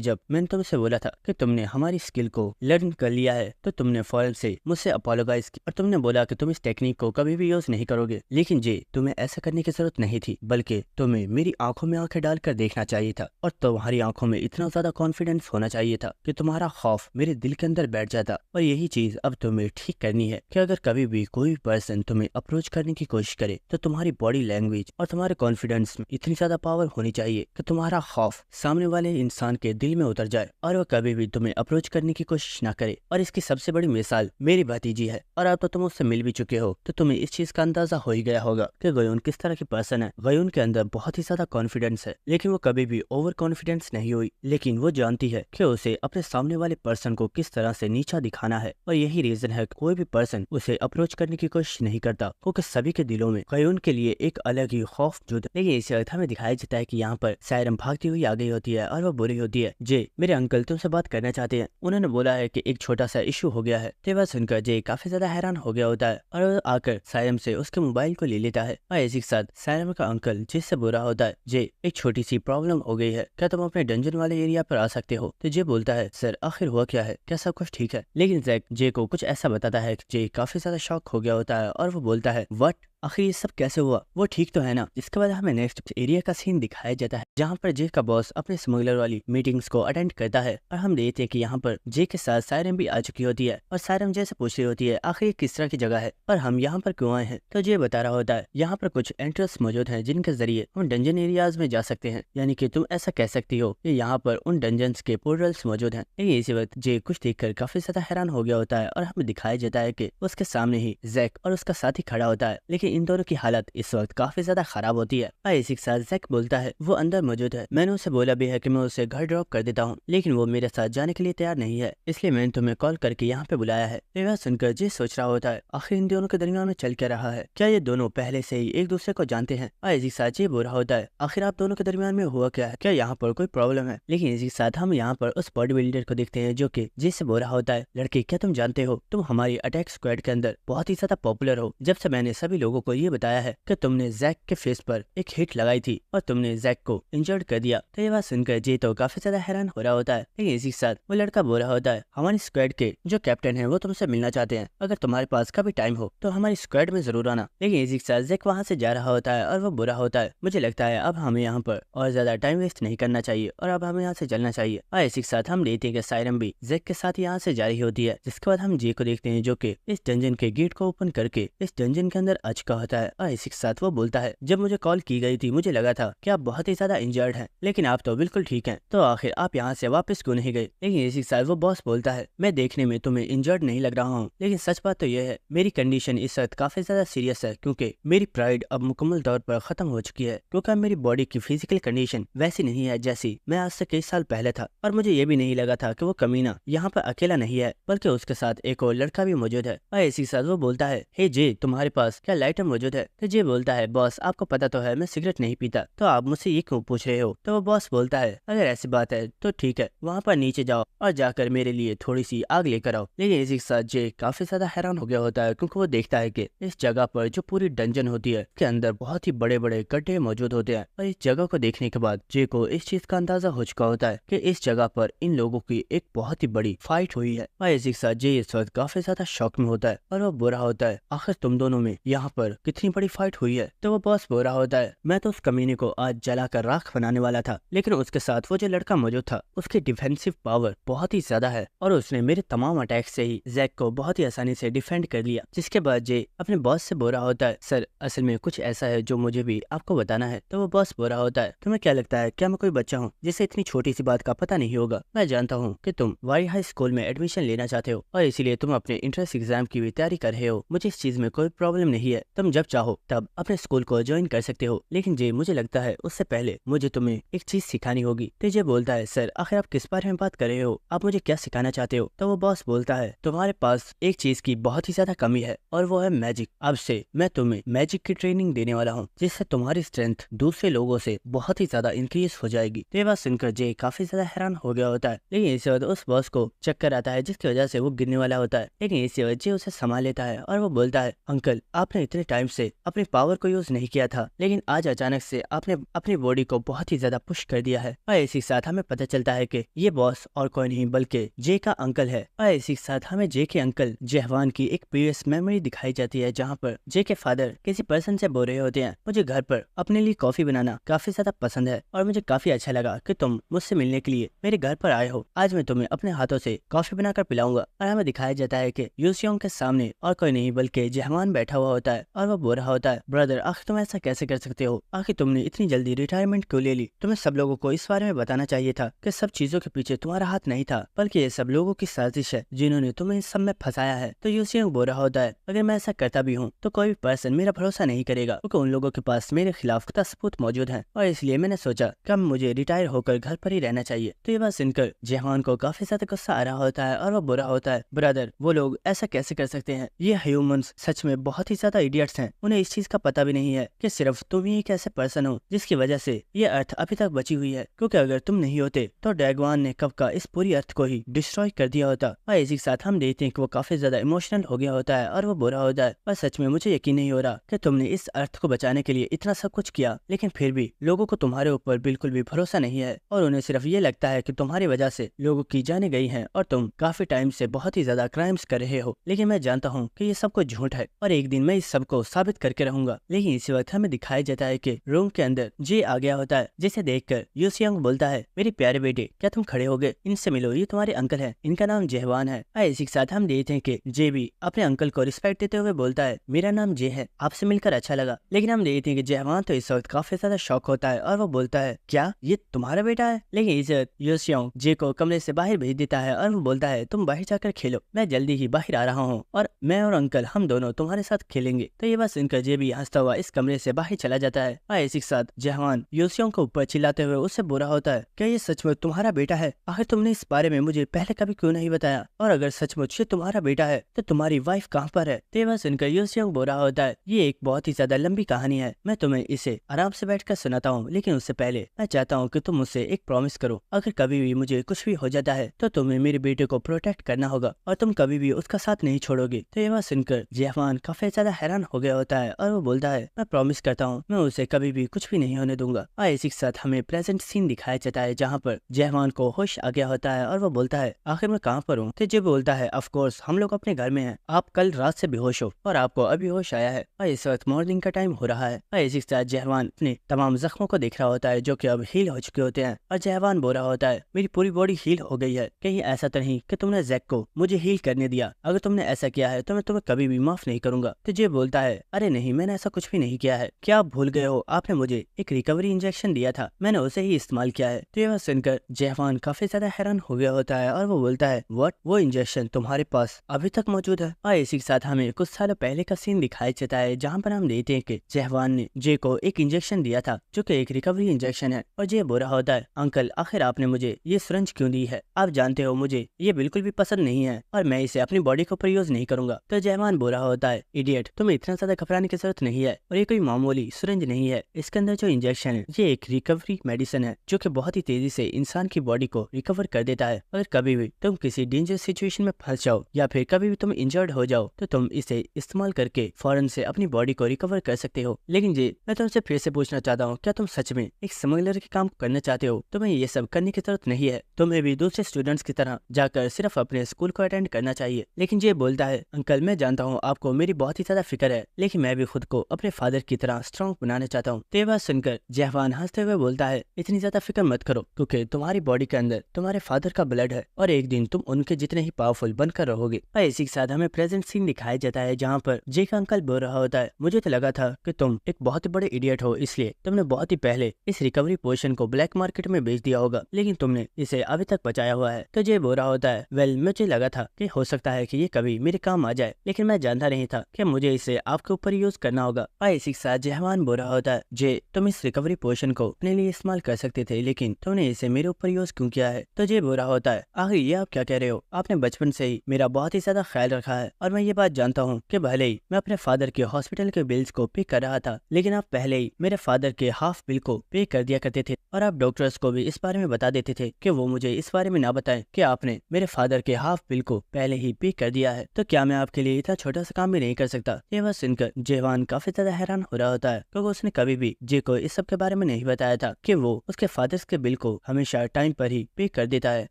जब मैंने तुमसे बोला था कि तुमने हमारी स्किल को लर्न कर लिया है तो तुमने फौरन से मुझसे अपोलोगाइज की और तुमने बोला कि तुम इस टेक्निक को कभी भी यूज नहीं करोगे। लेकिन जे, तुम्हें ऐसा करने की जरूरत नहीं थी, बल्कि तुम्हें मेरी आंखों में आंखें डालकर देखना चाहिए था और तुम्हारी आंखों में इतना ज्यादा कॉन्फिडेंस होना चाहिए था कि तुम्हारा खौफ मेरे दिल के अंदर बैठ जाता। और यही चीज अब तुम्हें ठीक करनी है कि अगर कभी भी कोई पर्सन तुम्हें अप्रोच करने की कोशिश करे तो तुम्हारी बॉडी लैंग्वेज और तुम्हारे कॉन्फिडेंस में इतनी ज्यादा पावर होनी चाहिए कि तुम्हारा खौफ सामने वाले इंसान के दिल में उतर जाए और वो कभी भी तुम्हें अप्रोच करने की कोशिश ना करे। और इसकी सबसे बड़ी मिसाल मेरी भतीजी है और अब तो तुम उससे मिल भी चुके हो तो तुम्हें इस चीज का अंदाजा हो ही गया होगा कि गयून किस तरह की पर्सन है। गयून के अंदर बहुत ही ज्यादा कॉन्फिडेंस है, लेकिन वो कभी भी ओवर कॉन्फिडेंस नहीं हुई, लेकिन वो जानती है कि उसे अपने सामने वाले पर्सन को किस तरह से नीचा दिखाना है। और यही रीजन है कोई भी पर्सन उसे अप्रोच करने की कोशिश नहीं करता, क्योंकि सभी के दिलों में गयून के लिए एक अलग ही खौफ मौजूद है। लेकिन इसी वक्त हमें दिखाया जाता है कि यहाँ पर सायरम भागती हुई आ गई होती है और वो बुरी होती है, जे मेरे अंकल तुमसे बात करना चाहते हैं, उन्होंने बोला है कि एक छोटा सा इशू हो गया है। तो वह सुनकर जे काफी ज्यादा हैरान हो गया होता है और वो आकर सायरम से उसके मोबाइल को ले लेता है और इसी के साथ सायरम का अंकल जिससे बुरा होता है, जे एक छोटी सी प्रॉब्लम हो गई है, क्या तुम अपने डंजन वाले एरिया पर आ सकते हो? तो जे बोलता है, सर आखिर हुआ क्या है, क्या सब कुछ ठीक है? लेकिन जैक जे को कुछ ऐसा बताता है, जे काफी ज्यादा शॉक हो गया होता है और वो बोलता है, व्हाट, आखिर ये सब कैसे हुआ? वो ठीक तो है ना? जिसके बाद हमें नेक्स्ट एरिया का सीन दिखाया जाता है जहाँ पर जे का बॉस अपने स्मगलर वाली मीटिंग्स को अटेंड करता है और हम देखते हैं कि यहाँ पर जे के साथ सायरम भी आ चुकी होती है और सायरम जे से पूछ रही होती है आखिर ये किस तरह की जगह है और हम यहाँ पर क्यों आए हैं? तो जे बता रहा होता है यहाँ पर कुछ एंट्रेंस मौजूद है जिनके जरिए हम डंजन एरियाज में जा सकते हैं, यानी कि तुम ऐसा कह सकती हो कि यहाँ पर उन डंजन्स के पोर्टल्स मौजूद हैं। लेकिन इसी वक्त जे कुछ देखकर काफी ज्यादा हैरान हो गया होता है और हमें दिखाया जाता है कि उसके सामने ही जैक और उसका साथी खड़ा होता है, लेकिन इन दोनों की हालत इस वक्त काफी ज्यादा खराब होती है। और इसी के साथ जैक बोलता है वो अंदर मौजूद है, मैंने उसे बोला भी है कि मैं उसे घर ड्रॉप कर देता हूँ, लेकिन वो मेरे साथ जाने के लिए तैयार नहीं है, इसलिए मैंने तुम्हें कॉल करके यहाँ पे बुलाया है। यह सुनकर जे सोच रहा होता है आखिर इन दोनों के दरमियान में चल क्या रहा है, क्या ये दोनों पहले से ही एक दूसरे को जानते हैं? और इसी के साथ जे बोल रहा होता है आखिर आप दोनों के दरमियान में हुआ क्या है, क्या यहाँ पर कोई प्रॉब्लम है? लेकिन इसी के साथ हम यहाँ पर उस बॉडी बिल्डर को देखते हैं जो कि जे से बोल रहा होता है, लड़के क्या तुम जानते हो तुम हमारी अटैक स्क्वाड के अंदर बहुत ही ज्यादा पॉपुलर हो, जब से मैंने सभी लोगों को ये बताया है कि तुमने जैक के फेस पर एक हिट लगाई थी और तुमने जैक को इंजर्ड कर दिया। तो ये बात सुनकर जे तो काफी ज्यादा हैरान हो रहा होता है। लेकिन इसी के साथ वो लड़का बोल रहा होता है हमारी स्क्वाड के जो कैप्टन है वो तुमसे मिलना चाहते हैं, अगर तुम्हारे पास कभी टाइम हो तो हमारी स्क्वाड में जरूर आना। लेकिन इसी के साथ जैक वहाँ से जा रहा होता है और वो बुरा होता है, मुझे लगता है अब हमें यहाँ पर और ज्यादा टाइम वेस्ट नहीं करना चाहिए और अब हमें यहाँ से चलना चाहिए। और इसी के साथ हम देखते हैं कि सायरम भी जैक के साथ यहाँ से जा रही होती है, जिसके बाद हम जे को देखते हैं जो कि इस डंजन के गेट को ओपन करके इस डंजन के अंदर आ चुका होता है। और इसी के साथ वो बोलता है जब मुझे कॉल की गई थी मुझे लगा था कि आप बहुत ही ज्यादा इंजर्ड हैं, लेकिन आप तो बिल्कुल ठीक हैं, तो आखिर आप यहाँ से वापस क्यों नहीं गए? लेकिन इसी के साथ वो बॉस बोलता है मैं देखने में तुम्हें इंजर्ड नहीं लग रहा हूँ, लेकिन सच बात तो यह है मेरी कंडीशन इस वक्त काफी ज्यादा सीरियस है, क्योंकि मेरी प्राइड अब मुकम्मल तौर पर खत्म हो चुकी है, क्योंकि मेरी बॉडी की फिजिकल कंडीशन वैसी नहीं है जैसी मैं आज से कई साल पहले था। और मुझे ये भी नहीं लगा था कि वो कमीना यहाँ पर अकेला नहीं है, बल्कि उसके साथ एक और लड़का भी मौजूद है। और इसी के साथ वो बोलता है हे जे तुम्हारे पास क्या लाइटर मौजूद है? तो जे बोलता है बॉस आपको पता तो है मैं सिगरेट नहीं पीता, तो आप मुझसे ये क्यों पूछ रहे हो? तो वो बॉस बोलता है अगर ऐसी बात है तो ठीक है, वहाँ पर नीचे जाओ और जाकर मेरे लिए थोड़ी सी आग लेकर आओ। लेकिन इसी के साथ जे काफी ज्यादा हैरान हो गया होता है, क्योंकि वो देखता है कि इस जगह पर जो पूरी डंजन होती है के अंदर बहुत ही बड़े बड़े गड्ढे मौजूद होते हैं। और इस जगह को देखने के बाद जे को इस चीज का अंदाजा हो चुका होता है कि इस जगह पर इन लोगों की एक बहुत ही बड़ी फाइट हुई है। और इसी के साथ जे इस वक्त काफी ज्यादा शौक में होता है और वो बुरा होता है आखिर तुम दोनों में यहाँ पर पर कितनी बड़ी फाइट हुई है। तो वो बॉस बोल रहा होता है, मैं तो उस कमीने को आज जलाकर राख बनाने वाला था, लेकिन उसके साथ वो जो लड़का मौजूद था उसकी डिफेंसिव पावर बहुत ही ज्यादा है और उसने मेरे तमाम अटैक से ही जैक को बहुत ही आसानी से डिफेंड कर लिया। जिसके बाद जे अपने बॉस से बोल रहा होता है, सर असल में कुछ ऐसा है जो मुझे भी आपको बताना है। तो वो बॉस बोल रहा होता है, तुम्हें क्या लगता है क्या मैं कोई बच्चा हूँ जिसे इतनी छोटी सी बात का पता नहीं होगा? मैं जानता हूँ कि तुम वाई हाई स्कूल में एडमिशन लेना चाहते हो और इसीलिए तुम अपने इंट्रेंस एग्जाम की भी तैयारी कर रहे हो। मुझे इस चीज में कोई प्रॉब्लम नहीं है, तुम जब चाहो तब अपने स्कूल को ज्वाइन कर सकते हो, लेकिन जे मुझे लगता है उससे पहले मुझे तुम्हें एक चीज सिखानी होगी। तो जे बोलता है, सर आखिर आप किस बारे में बात कर रहे हो, आप मुझे क्या सिखाना चाहते हो? तो वो बॉस बोलता है, तुम्हारे पास एक चीज की बहुत ही ज्यादा कमी है और वो है मैजिक। अब से मैं तुम्हें मैजिक की ट्रेनिंग देने वाला हूँ जिससे तुम्हारी स्ट्रेंथ दूसरे लोगों से बहुत ही ज्यादा इंक्रीज हो जाएगी। तो ये बात सुनकर जे काफी ज्यादा हैरान हो गया होता है, लेकिन इसी वक्त उस बॉस को चक्कर आता है जिसकी वजह से वो गिरने वाला होता है, लेकिन इसी वजह जे उसे संभाल लेता है और वो बोलता है, अंकल आपने इतने टाइम से अपनी पावर को यूज नहीं किया था, लेकिन आज अचानक से आपने अपनी बॉडी को बहुत ही ज्यादा पुश कर दिया है। और इसी साथ हमें पता चलता है कि ये बॉस और कोई नहीं बल्कि जे का अंकल है। और इसी साथ हमें जे के अंकल जहवान की एक प्रीवियस मेमोरी दिखाई जाती है जहाँ पर जे के फादर किसी पर्सन से बोल रहे होते हैं, मुझे घर पर अपने लिए कॉफी बनाना काफी ज्यादा पसंद है और मुझे काफी अच्छा लगा कि तुम मुझसे मिलने के लिए मेरे घर पर आए हो। आज मैं तुम्हें अपने हाथों से कॉफी बनाकर पिलाऊंगा। और हमें दिखाया जाता है कि यूसियोंग के सामने और कोई नहीं बल्कि जहवान बैठा हुआ होता है और वो बोल रहा होता है, ब्रदर आखिर तुम ऐसा कैसे कर सकते हो? आखिर तुमने इतनी जल्दी रिटायरमेंट क्यों ले ली? तुम्हें सब लोगों को इस बारे में बताना चाहिए था कि सब चीजों के पीछे तुम्हारा हाथ नहीं था, बल्कि ये सब लोगों की साजिश है जिन्होंने तुम्हें इस सब में फंसाया है। तो यूसियोंग बोल रहा होता है, अगर मैं ऐसा करता भी हूँ तो कोई भी पर्सन मेरा भरोसा नहीं करेगा क्योंकि उन लोगों के पास मेरे खिलाफ पुख्ता सबूत मौजूद है और इसलिए मैंने सोचा कि मुझे रिटायर होकर घर पर ही रहना चाहिए। तो ये बात सुनकर जहान को काफी ज्यादा गुस्सा आ रहा होता है और वो बुरा होता है, ब्रदर वो लोग ऐसा कैसे कर सकते हैं? ये ह्यूमंस सच में बहुत ही ज्यादा इडियट्स हैं, उन्हें इस चीज का पता भी नहीं है कि सिर्फ तुम ही एक ऐसे पर्सन हो जिसकी वजह से ये अर्थ अभी तक बची हुई है, क्योंकि अगर तुम नहीं होते तो डैगवान ने कब का इस पूरी अर्थ को ही डिस्ट्रॉय कर दिया होता। और इसी के साथ हम देखते हैं कि वो काफी ज्यादा इमोशनल हो गया होता है और वो बुरा होता है, और सच में मुझे यकीन नहीं हो रहा कि तुमने इस अर्थ को बचाने के लिए इतना सब कुछ किया, लेकिन फिर भी लोगों को तुम्हारे ऊपर बिल्कुल भी भरोसा नहीं है और उन्हें सिर्फ ये लगता है कि तुम्हारी वजह से लोगों की जाने गई हैं और तुम काफी टाइम से बहुत ही ज्यादा क्राइम्स कर रहे हो। लेकिन मैं जानता हूँ कि ये सब कुछ झूठ है और एक दिन मैं इस सब को साबित करके रहूंगा। लेकिन इसी वक्त हमें दिखाया जाता है कि रूम के अंदर जे आ गया होता है, जिसे देखकर यूसियोंग बोलता है, मेरे प्यारे बेटे क्या तुम खड़े हो गए? इनसे मिलो, ये तुम्हारे अंकल है, इनका नाम जहवान है। इसी के साथ हम देखते हैं कि जे भी अपने अंकल को रिस्पेक्ट देते हुए बोलता है, मेरा नाम जे है, आपसे मिलकर अच्छा लगा। लेकिन हम देखते हैं कि जहवान तो इस वक्त काफी ज्यादा शॉक होता है और वो बोलता है, क्या ये तुम्हारा बेटा है? लेकिन इस वक्त यूसियोंग जे को कमरे से बाहर भेज देता है और वो बोलता है, तुम बाहर जाकर खेलो, मैं जल्दी ही बाहर आ रहा हूँ और मैं और अंकल हम दोनों तुम्हारे साथ खेलेंगे। तो ये बात सुनकर जे भी हंसता हुआ इस कमरे से बाहर चला जाता है और इसी के साथ जहवान यूसियोंग को ऊपर चिल्लाते हुए उससे बुरा होता है, क्या ये सचमुच तुम्हारा बेटा है? आखिर तुमने इस बारे में मुझे पहले कभी क्यों नहीं बताया? और अगर सचमुच ये तुम्हारा बेटा है तो तुम्हारी वाइफ कहाँ पर है? तो ये बात सुनकर यूसियोंग बुरा होता है, ये एक बहुत ही ज्यादा लंबी कहानी है, मैं तुम्हें इसे आराम से बैठकर सुनाता हूँ, लेकिन उससे पहले मैं चाहता हूँ कि तुम मुझसे एक प्रॉमिस करो, अगर कभी भी मुझे कुछ भी हो जाता है तो तुम्हें मेरे बेटे को प्रोटेक्ट करना होगा और तुम कभी भी उसका साथ नहीं छोड़ोगे। तो ये बात सुनकर जहवान काफी ज्यादा हैरान हो गया होता है और वो बोलता है, मैं प्रॉमिस करता हूँ मैं उसे कभी भी कुछ भी नहीं होने दूंगा। और इसी के साथ हमें प्रेजेंट सीन दिखाया जाता है जहाँ पर जहवान को होश आ गया होता है और वो बोलता है, आखिर मैं कहाँ पर हूँ? तो जे बोलता है, ऑफ कोर्स हम लोग अपने घर में हैं, आप कल रात से बेहोश हो और आपको अभी होश आया है और इस वक्त मॉर्निंग का टाइम हो रहा है। और इसी के साथ जहवान अपने तमाम जख्मों को देख रहा होता है जो कि अब हील हो चुके होते हैं और जहवान बोल रहा होता है, मेरी पूरी बॉडी हील हो गई है, कहीं ऐसा तो नहीं कि तुमने जैक को मुझे हील करने दिया? अगर तुमने ऐसा किया है तो मैं तुम्हें कभी भी माफ नहीं करूंगा। तो जे बोलता है, अरे नहीं मैंने ऐसा कुछ भी नहीं किया है, क्या आप भूल गए हो आपने मुझे एक रिकवरी इंजेक्शन दिया था, मैंने उसे ही इस्तेमाल किया है। तो ये सुनकर जहवान काफी ज्यादा हैरान हो गया होता है और वो बोलता है, व्हाट, वो इंजेक्शन तुम्हारे पास अभी तक मौजूद है? और इसी के साथ हमें कुछ सालों पहले का सीन दिखाया जाता है जहाँ पर हम देखते हैं कि जहवान ने जे को एक इंजेक्शन दिया था जो कि एक रिकवरी इंजेक्शन है और जे बुरा होता है, अंकल आखिर आपने मुझे ये सिरंज क्यों दी है? आप जानते हो मुझे ये बिल्कुल भी पसंद नहीं है और मैं इसे अपनी बॉडी को प्रयोग नहीं करूंगा। तो जहवान बुरा होता है, इडियट तुम्हें इतना ज्यादा घबराने की जरूरत नहीं है और ये कोई मामूली सिरंज नहीं है, इसके अंदर जो इंजेक्शन है ये एक रिकवरी मेडिसिन है जो कि बहुत ही तेजी से इंसान की बॉडी को रिकवर कर देता है। अगर कभी भी तुम किसी डेंजरस सिचुएशन में फंस जाओ या फिर कभी भी तुम इंजर्ड हो जाओ तो तुम इसे इस्तेमाल करके फौरन से अपनी बॉडी को रिकवर कर सकते हो। लेकिन जी मैं तुमसे फिर से पूछना चाहता हूँ, क्या तुम सच में एक स्मगलर के काम करना चाहते हो? तुम्हें ये सब करने की जरूरत नहीं है, तुम्हें भी दूसरे स्टूडेंट्स की तरह जाकर सिर्फ अपने स्कूल को अटेंड करना चाहिए। लेकिन ये बोलता है, अंकल मैं जानता हूँ आपको मेरी बहुत ही ज्यादा फिक्र है, लेकिन मैं भी खुद को अपने फादर की तरह स्ट्रॉन्ग बनाना चाहता हूँ। तो ये बात सुनकर जहवान हंसते हुए बोलता है, इतनी ज्यादा फिक्र मत करो, क्योंकि तुम्हारी बॉडी के अंदर तुम्हारे फादर का ब्लड है और एक दिन तुम उनके जितने ही पावरफुल बनकर रहोगे। और इसी के साथ हमें प्रेजेंट सीन दिखाया जाता है जहाँ पर जे का अंकल बोल रहा होता है, मुझे तो लगा था कि तुम एक बहुत ही बड़े इडियट हो, इसलिए तुमने बहुत ही पहले इस रिकवरी पोशन को ब्लैक मार्केट में बेच दिया होगा, लेकिन तुमने इसे अभी तक बचाया हुआ है। तो जे बोल रहा होता है, वेल मुझे लगा था कि हो सकता है कि ये कभी मेरे काम आ जाए, लेकिन मैं जानता नहीं था कि मुझे इसे आपके ऊपर यूज करना होगा। और इसी के साथ जहवान बोल रहा होता है, जे तुम इस रिकवरी पोशन को अपने लिए इस्तेमाल कर सकते थे, लेकिन तुमने इसे मेरे ऊपर यूज क्यों किया है? तो जे बोल रहा होता है, आखिर ये आप क्या कह रहे हो? आपने बचपन से ही मेरा बहुत ही ज्यादा ख्याल रखा है और मैं ये बात जानता हूँ कि भले ही मैं अपने फादर के हॉस्पिटल के बिल्स को पे कर रहा था, लेकिन आप पहले ही मेरे फादर के हाफ बिल को पे कर दिया करते थे और आप डॉक्टर्स को भी इस बारे में बता देते थे कि वो मुझे इस बारे में ना बताएं कि आपने मेरे फादर के हाफ बिल को पहले ही पे कर दिया है। तो क्या मैं आपके लिए इतना छोटा सा काम भी नहीं कर सकता? ये बात सुनकर जहवान काफी ज्यादा हैरान हो रहा होता है, क्योंकि उसने कभी भी जे को इस सब के बारे में नहीं बताया था कि वो उसके फादर्स के बिल को हमेशा टाइम पर ही पे कर देता है,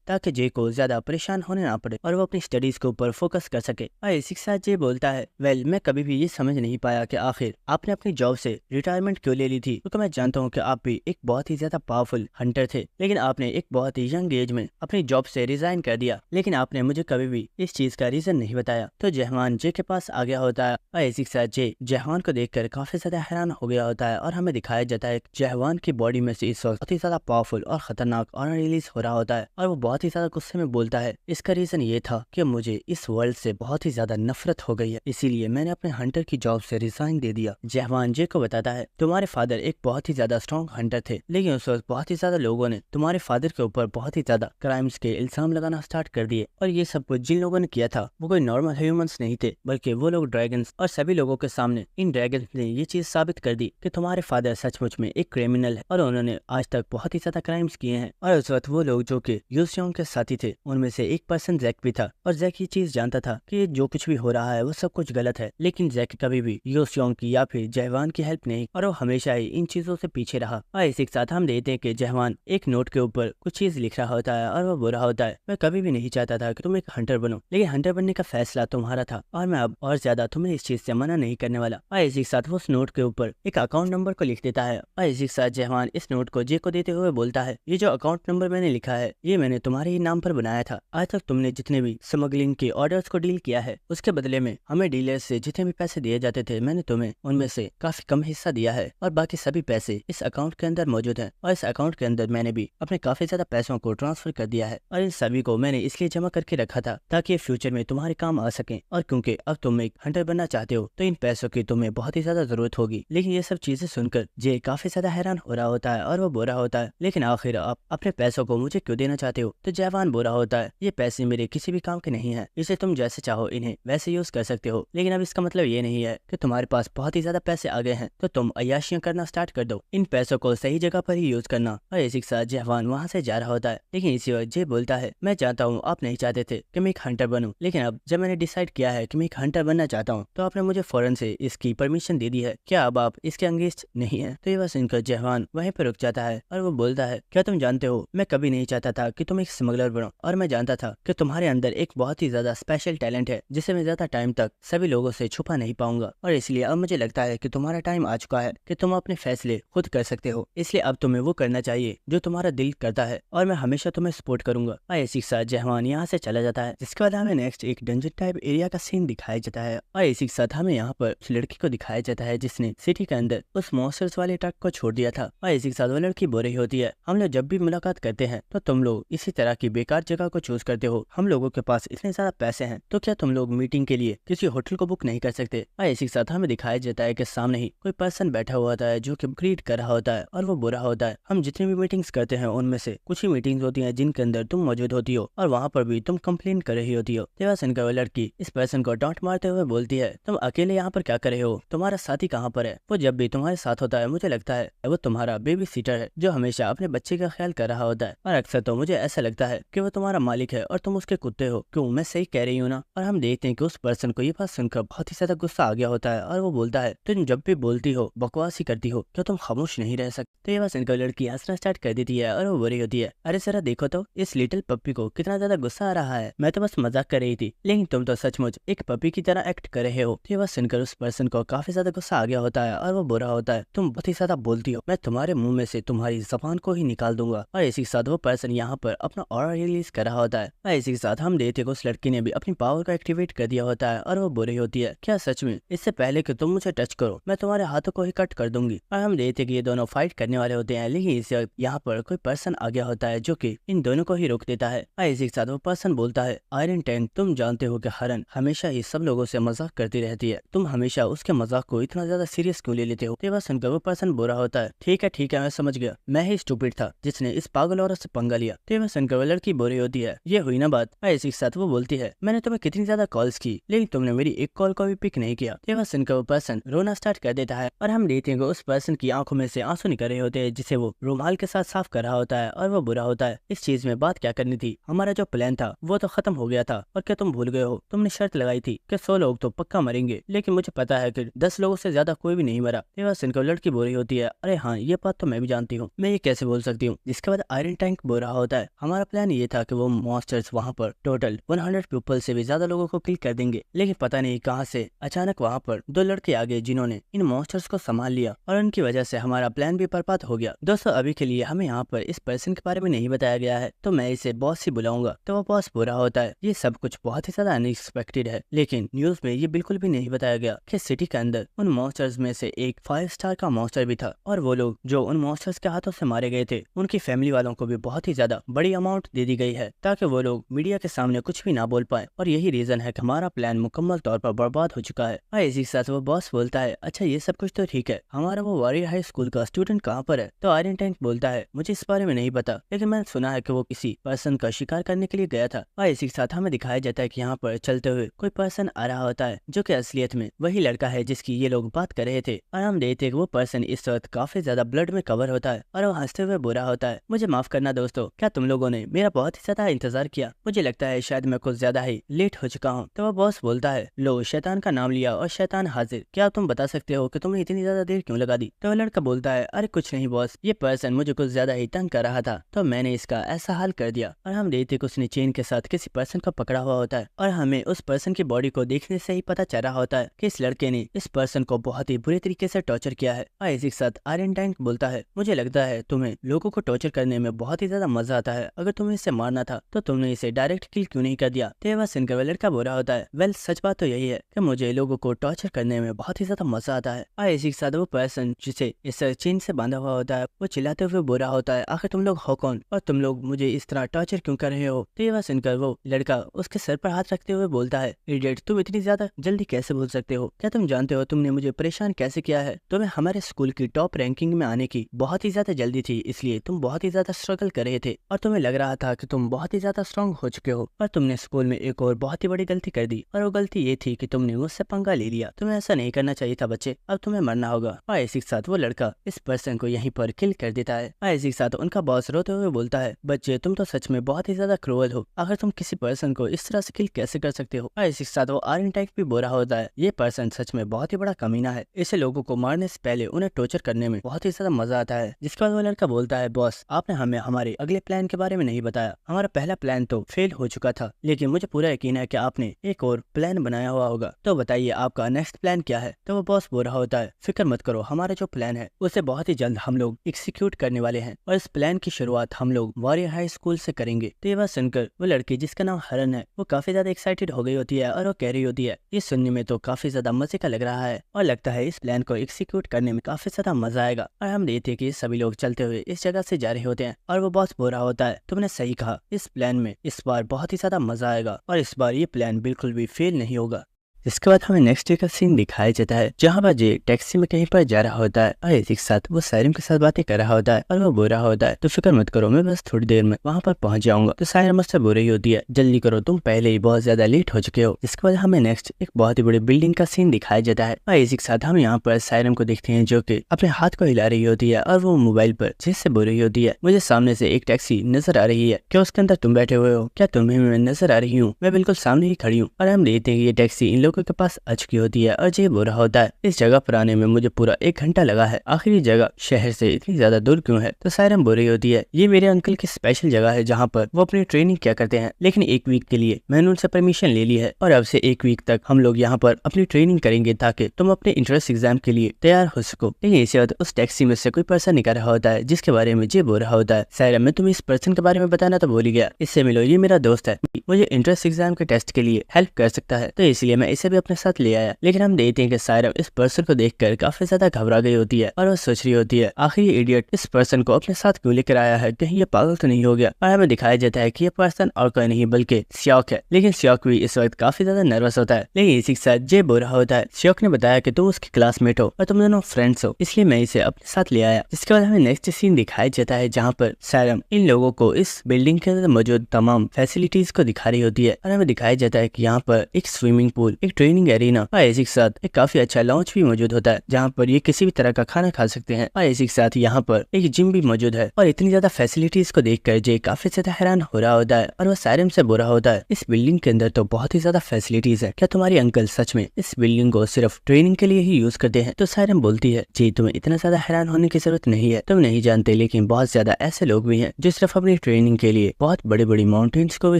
ताकि जे को ज्यादा परेशान होने ना पड़े और वो अपनी स्टडीज के ऊपर फोकस कर सके। और इसी के साथ जे बोलता है, वेल मैं कभी भी ये समझ नहीं पाया कि आखिर आपने अपनी जॉब से रिटायरमेंट क्यों ले ली थी, क्योंकि मैं जानता हूँ कि आप भी एक बहुत ही ज्यादा पावरफुल हंटर थे, लेकिन आपने एक बहुत ही यंग एज में अपनी जॉब से रिजाइन कर दिया, लेकिन आपने मुझे कभी भी इस चीज का रीजन नहीं बताया। तो जहवान जे के पास आ गया होता है और इसी के साथ जे जहवान को देखकर काफी ज्यादा हैरान हो गया होता है और हमें दिखाया जाता है जहवान की बॉडी में से इस वक्त बहुत ही ज्यादा पावरफुल और खतरनाक ऑनर रिलीज हो रहा होता है और वो बहुत ही ज्यादा गुस्से में बोलता है, इसका रीजन ये था कि मुझे इस वर्ल्ड से बहुत ही ज्यादा नफरत हो गई है, इसीलिए मैंने अपने हंटर की जॉब से रिजाइन दे दिया। जहवान जे को बताता है, तुम्हारे फादर एक बहुत ही ज्यादा स्ट्रॉन्ग हंटर थे, लेकिन उस वक्त बहुत ही ज्यादा लोगों ने तुम्हारे फादर के ऊपर बहुत ही ज्यादा क्राइम्स के इल्जाम लगाना स्टार्ट कर दिए और ये सब कुछ जिन लोगों ने किया था वो कोई नॉर्मल ह्यूमंस नहीं थे, बल्कि वो लोग ड्रैगन्स, और सभी लोगों के सामने इन ड्रैगन्स ने ये चीज साबित कर दी कि तुम्हारे फादर सचमुच में एक क्रिमिनल है और उन्होंने आज तक बहुत ही ज्यादा क्राइम्स किए हैं। और उस वक्त वो लोग जो कि यूसियोंग के साथी थे, उनमें से एक पर्सन जैक भी था और जैक ये चीज जानता था कि जो कुछ भी हो रहा है वो सब कुछ गलत है, लेकिन जैक कभी भी यूसियोंग की या फिर जहवान की हेल्प नहीं और वो हमेशा ही इन चीजों से पीछे रहा। और इसी के साथ हम देखते हैं कि जहवान एक नोट के ऊपर कुछ चीज लिख रहा होता है और वो बोल रहा होता है, मैं कभी भी नहीं चाहता था कि तुम एक हंटर बनो, लेकिन हंटर बनने का फैसला तुम्हारा था और मैं अब और ज्यादा तुम्हें इस चीज से मना नहीं करने वाला। और इसी के साथ वो उस नोट के ऊपर एक अकाउंट नंबर को लिख देता है और इसी के साथ जहवान इस नोट को जे को देते हुए बोलता है, ये जो अकाउंट नंबर मैंने लिखा है ये मैंने तुम्हारे ही नाम पर बनाया था। आज तक तुमने जितने भी स्मगलिंग के ऑर्डर्स को डील किया है उसके बदले में हमें डीलर्स से जितने भी पैसे दिए जाते थे मैंने तुम्हें उनमें से काफी कम हिस्सा दिया है और बाकी सभी पैसे इस अकाउंट के अंदर मौजूद है और इस अकाउंट के अंदर मैंने भी अपने काफी ज्यादा पैसों को ट्रांसफर कर दिया है और इन सभी को मैंने इसलिए जमा करके रखा था ताकि ये फ्यूचर में तुम्हारे काम आ सके। और क्योंकि अब तुम एक हंटर बनना चाहते हो तो इन पैसों की तुम्हें बहुत ही ज्यादा जरूरत होगी। लेकिन ये सब चीजें सुनकर जे काफी ज्यादा हैरान हो रहा होता है और वो बोल रहा होता है, लेकिन आखिर आप अपने पैसों को मुझे क्यों देना चाहते हो? तो जहवान बोल रहा होता है, ये पैसे मेरे किसी भी काम के नहीं है, इसे तुम जैसे चाहो इन्हें वैसे यूज कर सकते हो, लेकिन अब इसका मतलब ये नहीं है कि तुम्हारे पास बहुत ही ज्यादा पैसे आ गए हैं तो तुम अय्याशियां करना स्टार्ट कर दो। इन पैसों को सही जगह पर ही यूज करना। और इसी के साथ जहवान वहाँ से जा रहा होता है, लेकिन इसी वक्त जे बोलता है, मैं चाहता हूँ आप नहीं चाहते थे कि मैं एक हंटर बनूं, लेकिन अब जब मैंने डिसाइड किया है कि मैं एक हंटर बनना चाहता हूँ तो आपने मुझे फौरन से इसकी परमिशन दे दी है, क्या अब आप इसके अंगेस्ट नहीं है? तो ये बस इनका जहवान वहीं पर रुक जाता है और वो बोलता है, क्या तुम जानते हो मैं कभी नहीं चाहता था कि तुम एक स्मगलर बनो और मैं जानता था कि तुम्हारे अंदर एक बहुत ही ज्यादा स्पेशल टैलेंट है जिसे मैं ज्यादा टाइम तक सभी लोगों से छुपा नहीं पाऊंगा और इसलिए अब मुझे लगता है कि तुम्हारा टाइम आ चुका है कि तुम अपने फैसले खुद कर सकते हो, इसलिए अब तुम्हें वो करना चाहिए जो तुम्हारा दिल करता है और मैं हमेशा तुम्हें सपोर्ट करूंगा। और इसी के साथ जहवान यहाँ से चला जाता है, जिसके बाद हमें नेक्स्ट एक डंजन टाइप एरिया का सीन दिखाया जाता है और इसी के साथ हमें यहाँ पर उस लड़की को दिखाया जाता है जिसने सिटी के अंदर उस मॉन्स्टर्स वाले ट्रक को छोड़ दिया था। और इसी के साथ वो लड़की बोल रही होती है, हम लोग जब भी मुलाकात करते हैं तो तुम लोग इसी तरह की बेकार जगह को चूज करते हो, हम लोगों के पास इतने ज्यादा पैसे हैं तो क्या तुम लोग मीटिंग के लिए किसी होटल को बुक नहीं कर सकते? और इसी के साथ हमें दिखाया जाता है कि सामने ही कोई पर्सन बैठा हुआ होता है जो कि ग्रीट कर रहा होता है और वो बुरा होता है, हम जितनी भी मीटिंग्स करते हैं उनमें से कुछ ही मीटिंग्स होती हैं जिनके अंदर तुम मौजूद होती हो और वहाँ पर भी तुम कंप्लेन कर रही होती हो। देवासन वो लड़की इस पर्सन को डांट मारते हुए बोलती है, तुम अकेले यहाँ पर क्या कर रहे हो, तुम्हारा साथी कहाँ पर है? वो जब भी तुम्हारे साथ होता है मुझे लगता है वो तुम्हारा बेबी सीटर है जो हमेशा अपने बच्चे का ख्याल कर रहा होता है और अक्सर तो मुझे ऐसा लगता है कि वो तुम्हारा मालिक है और तुम उसके कुत्ते हो। क्यों, मैं सही कह रही हूँ ना? और हम देखते हैं कि उस पर्सन को ये बात सुनकर बहुत ही ज्यादा गुस्सा आ गया होता है और वो बोलता है, तुम जब भी बोलती हो बकवास ही करती हो, क्या तुम खामोश नहीं रह सकते? तो ये बात सुनकर लड़की हंसना स्टार्ट कर देती है और वो बुरी होती है, अरे जरा देखो तो इस लिटिल पप्पी को कितना ज्यादा गुस्सा आ रहा है, मैं तो बस मजाक कर रही थी लेकिन तुम तो सचमुच एक पपी की तरह एक्ट कर रहे हो। तो ये बात सुनकर उस पर्सन को काफी ज्यादा गुस्सा आ गया होता है और वो बुरा होता है। तुम बहुत ही ज्यादा बोलती हो, मैं तुम्हारे मुंह में से तुम्हारी जबान को ही निकाल दूंगा। और इसी के साथ वो पर्सन यहाँ पर अपना ऑरा रिलीज कर रहा होता है और इसी के साथ हम देखते हैं उस लड़की ने भी अपनी पावर को एक्टिवेट कर दिया होता है और वो बुरी होती है। क्या सच में? इससे पहले कि तुम मुझे टच करो मैं तुम्हारे हाथों को ही कट कर दूंगी। और हम देखते हैं कि ये दोनों फाइट करने वाले होते हैं, लेकिन इस वक्त यहाँ पर कोई पर्सन आ गया होता है जो कि इन दोनों को ही रोक देता है। और इसी के साथ वो पर्सन बोलता है, आयरन टैंक तुम जानते हो कि हरन हमेशा ही सब लोगों से मजाक करती रहती है, तुम हमेशा उसके मजाक को इतना ज्यादा सीरियस क्यों ले लेते हो? ये बात सुनकर वो पर्सन बुरा होता है, ठीक है मैं समझ गया, मैं ही स्टूपिड था जिसने इस पागल औरत से पंगा लिया। तो ये बात सुनकर वो लड़की बुरी होती है, ये हुई ना बात। और इसी के साथ वो बोलती है, मैंने तुम्हें कितनी ज्यादा कॉल्स की लेकिन तुमने मेरी एक कॉल को भी पिक नहीं किया। ये बात सुनकर वो पर्सन रोना स्टार्ट कर देता है और हम देखते हैं उस पर्सन की आंखों में से आंसू निकल रहे होते हैं जिसे वो रुमाल के साथ साफ कर रहा होता है और वो बुरा होता है। इस चीज में बात क्या करनी थी, हमारा जो प्लान था वो तो खत्म हो गया था। और क्या तुम भूल गए हो, तुमने शर्त लगाई थी कि 100 लोग तो पक्का मरेंगे, लेकिन मुझे पता है कि 10 लोगों से ज्यादा कोई भी नहीं मरा। ये बात सुनकर लड़की बुरी होती है, अरे हाँ ये बात तो मैं भी जानती हूँ, मैं ये कैसे बोल सकती हूँ। जिसके बाद आयरन टैंक बुरा होता है, हमारा प्लान ये था कि वो मॉन्स्टर्स वहाँ पर टोटल 100 पीपल से भी ज्यादा लोगों को किल कर देंगे, लेकिन पता नहीं कहाँ से अचानक वहाँ पर 2 लड़के आ गए जिन्होंने इन मॉन्स्टर्स को संभाल लिया और उनकी वजह से हमारा प्लान भी बर्बाद हो गया। दोस्तों अभी के लिए हमें यहाँ पर इस पर्सन के बारे में नहीं बताया गया है, तो मैं इसे बॉस ही बुलाऊंगा। तो वो बॉस बुरा होता है, ये सब कुछ बहुत ही ज्यादा अनएक्सपेक्टेड है, लेकिन न्यूज में ये बिल्कुल भी नहीं बताया गया कि सिटी के अंदर उन मॉन्स्टर्स में से एक 5 स्टार का मॉन्स्टर भी था और वो लोग जो उन मॉन्स्टर्स के हाथों से मारे गए थे उनकी फैमिली वालों को भी बहुत ही ज्यादा बड़ी अमाउंट दे दी गई है ताकि वो लोग मीडिया के सामने कुछ भी ना बोल पाए। और यही रीजन है कि हमारा प्लान मुकम्मल तौर पर बर्बाद हो चुका है। और इसी के साथ वो बॉस बोलता है, अच्छा ये सब कुछ तो ठीक है, हमारा वो वॉरियर हाई स्कूल का स्टूडेंट कहाँ पर है? तो आयरन टैंक बोलता है, मुझे इस बारे में नहीं पता, लेकिन मैंने सुना है कि वो किसी पर्सन का शिकार करने के लिए गया था। और इसी के साथ हमें दिखाया जाता है कि यहाँ पर चलते हुए कोई पर्सन आ रहा होता है जो कि असलियत में वही लड़का है जिसकी ये लोग बात कर रहे थे। और हम देखते हैं कि वो पर्सन इस वक्त काफी ज्यादा ब्लड में कवर होता है और वो हंसते हुए बुरा होता है, मुझे माफ करना दोस्तों, क्या तुम लोगों ने मेरा बहुत ही ज्यादा इंतजार किया? मुझे लगता है शायद मैं कुछ ज्यादा ही लेट हो चुका हूँ। तो वो बॉस बोलता है, लो शैतान का नाम लिया और शैतान हाजिर, क्या तुम बता सकते हो कि तुमने इतनी ज्यादा देर क्यों लगा दी? तो वो लड़का बोलता है, अरे कुछ नहीं बॉस, ये पर्सन मुझे कुछ ज्यादा ही तंग कर रहा था तो मैंने इसका ऐसा हाल कर दिया। और हम देखते हैं कि उसने चेन के साथ किसी पर्सन को पकड़ा हुआ होता है और हमें उस पर्सन की बॉडी को देखने से ही पता चल रहा होता है कि इस लड़के ने इस पर्सन को बहुत ही बुरे तरीके से टॉर्चर किया है। और इसी के साथ आयरन टैंक बोलता है, मुझे लगता है तुम्हें लोगों को टॉर्चर करने में बहुत ही ज्यादा मजा आता है, अगर तुम्हें इसे मारना था तो तुमने इसे डायरेक्ट किल क्यों नहीं कर दिया? तो वह सुनकर वह लड़का बुरा होता है, वेल सच बात तो यही है कि मुझे लोगों को टॉर्चर करने में बहुत ही ज्यादा मजा आता है। और इसी के साथ वो पर्सन जिसे इस चेन से बांधा हुआ होता है वो चिल्लाते हुए बुरा होता है, आखिर तुम लोग हो कौन और तुम लोग मुझे इस तरह टॉर्चर क्यों कर रहे हो? तो ये बात सुनकर वो लड़का उसके सर पर हाथ रखते हुए बोलता है, इडियट तुम इतनी ज्यादा जल्दी कैसे बोल सकते हो? क्या तुम जानते हो तुमने मुझे परेशान कैसे किया है? तुम्हें हमारे स्कूल की टॉप रैंकिंग में आने की बहुत ही ज्यादा जल्दी थी, इसलिए तुम बहुत ही ज्यादा स्ट्रगल कर रहे थे और तुम्हें लग रहा था कि तुम बहुत ही ज्यादा स्ट्रांग हो चुके हो, और तुमने स्कूल में एक और बहुत ही बड़ी गलती कर दी और वो गलती ये थी कि तुमने मुझसे पंगा ले लिया। तुम्हें ऐसा नहीं करना चाहिए था बच्चे, अब तुम्हें मरना होगा। और इसी के साथ वो लड़का इस पर्सन को यहीं पर किल कर देता है। और इसी के साथ उनका बॉस रोते हुए बोलता है, बच्चे तुम तो सच में बहुत ही ज्यादा क्रूअल हो, अगर तुम किसी पर्सन को इस तरह से किल कैसे कर सकते हो? और इसी के साथ वो आयरन टैंक भी बुरा होता है, ये पर्सन सच में बहुत ही बड़ा कमीना है, इसे लोगों को मारने से पहले उन्हें टॉर्चर करने में बहुत ही ज्यादा मजा आता है। जिसके बाद वो लड़का बोलता है, बॉस आपने हमें हमारे अगले प्लान के बारे में नहीं बताया, हमारा पहला प्लान तो फेल हो चुका था, लेकिन मुझे पूरा यकीन है कि आपने एक और प्लान बनाया हुआ होगा, तो बताइए आपका नेक्स्ट प्लान क्या है? तो वो बॉस बुरा होता है, फिक्र मत करो, हमारा जो प्लान है उसे बहुत ही जल्द हम लोग एग्जीक्यूट करने वाले हैं और इस प्लान की शुरुआत हम लोग वॉरियर हाई स्कूल से करेंगे। तो ये बात सुनकर वो लड़की जिसका नाम हरन है वो काफी ज्यादा एक्साइटेड हो गई होती है और वो कह रही होती है, ये सुनने में तो काफी ज्यादा मजे का लग रहा है और लगता है इस प्लान को एग्जीक्यूट करने में काफी ज्यादा मजा आएगा। और हम देखते हैं कि सभी लोग चलते हुए इस जगह से जा रहे होते हैं और वो बॉस बुरा होता है, तुमने सही कहा, इस प्लान में इस बार बहुत ही ज्यादा मजा आएगा और इस बार ये प्लान बिल्कुल भी फेल नहीं होगा। इसके बाद हमें नेक्स्ट डे का सीन दिखाया जाता है जहाँ पर जे टैक्सी में कहीं पर जा रहा होता है और इसी के साथ वो सायरम के साथ बातें कर रहा होता है और वो बुरा होता है, तो फिक्र मत करो, मैं बस थोड़ी देर में वहाँ पर पहुंच जाऊंगा। तो सायरम मुझसे बुरी होती है, जल्दी करो, तुम पहले ही बहुत ज्यादा लेट हो चुके हो। इसके बाद हमें नेक्स्ट एक बहुत ही बड़ी बिल्डिंग का सीन दिखाया जाता है और इसी के साथ हम यहाँ पर सायरम को देखते हैं जो की अपने हाथ को हिला रही होती है और वो मोबाइल पर जिससे बुरी होती है। मुझे सामने से एक टैक्सी नजर आ रही है, क्या उसके अंदर तुम बैठे हुए हो? क्या तुम्हें मैं नजर आ रही हूँ? मैं बिल्कुल सामने ही खड़ी हूँ। और हम देखते हैं ये टैक्सी इन लोगों लोगों के पास आ चुकी होती है और जे बोल रहा होता है इस जगह पर आने में मुझे पूरा 1 घंटा लगा है, आखिर ये जगह शहर से इतनी ज्यादा दूर क्यों है। तो सायरम बोल रही होती है ये मेरे अंकल की स्पेशल जगह है जहाँ पर वो अपनी ट्रेनिंग क्या करते हैं, लेकिन 1 वीक के लिए मैंने उनसे परमिशन ले ली है और अब से 1 वीक तक हम लोग यहाँ पर अपनी ट्रेनिंग करेंगे ताकि तुम अपने इंट्रेंस एग्जाम के लिए तैयार हो सको। लेकिन इसी वक्त उस टैक्सी में से कोई पर्सन निकल रहा होता है जिसके बारे में जे बोल रहा होता है सायरम मैं तुम्हें इस पर्सन के बारे में बताना तो भूल ही गया, इससे मिलो, ये मेरा दोस्त है, मुझे इंट्रेंस एग्जाम के टेस्ट के लिए हेल्प कर सकता है, तो इसलिए मैं इसे भी अपने साथ ले आया। लेकिन हम देखते हैं कि सायरम इस पर्सन को देखकर काफी ज्यादा घबरा गई होती है और वो सोच रही होती है आखिर ये इडियट इस पर्सन को अपने साथ क्यों लेकर आया है, कहीं ये पागल तो नहीं हो गया। और हमें दिखाया जाता है कि ये पर्सन और कोई नहीं बल्कि श्योक है। लेकिन श्योक भी इस वक्त काफी ज्यादा नर्वस होता है। लेकिन इसी के साथ जे बोल रहा होता है श्योक ने बताया कि तुम उसके क्लासमेट हो और तुम दोनों फ्रेंड्स हो, इसलिए मैं इसे अपने साथ ले आया। इसके बाद हमें नेक्स्ट सीन दिखाया जाता है जहाँ पर सायरम इन लोगों को इस बिल्डिंग के अंदर मौजूद तमाम फैसिलिटीज को दिखा रही होती है और हमें दिखाया जाता है कि यहाँ पर एक स्विमिंग पूल, एक ट्रेनिंग एरिना और इसी के साथ एक काफी अच्छा लॉन्च भी मौजूद होता है जहाँ पर ये किसी भी तरह का खाना खा सकते हैं और इसी के साथ यहाँ पर एक जिम भी मौजूद है। और इतनी ज्यादा फैसिलिटीज को देखकर जे काफी ज्यादा हैरान हो रहा होता है और वह सायरम से बोल रहा होता है इस बिल्डिंग के अंदर तो बहुत ही ज्यादा फैसिलिटीज है, क्या तुम्हारे अंकल सच में इस बिल्डिंग को सिर्फ ट्रेनिंग के लिए ही यूज करते हैं। तो सायरम बोलती है जी तुम्हें इतना ज्यादा हैरान होने की जरूरत नहीं है, तुम नहीं जानते लेकिन बहुत ज्यादा ऐसे लोग भी हैं जो सिर्फ अपनी ट्रेनिंग के लिए बहुत बड़ी बड़ी माउंटेन्स को भी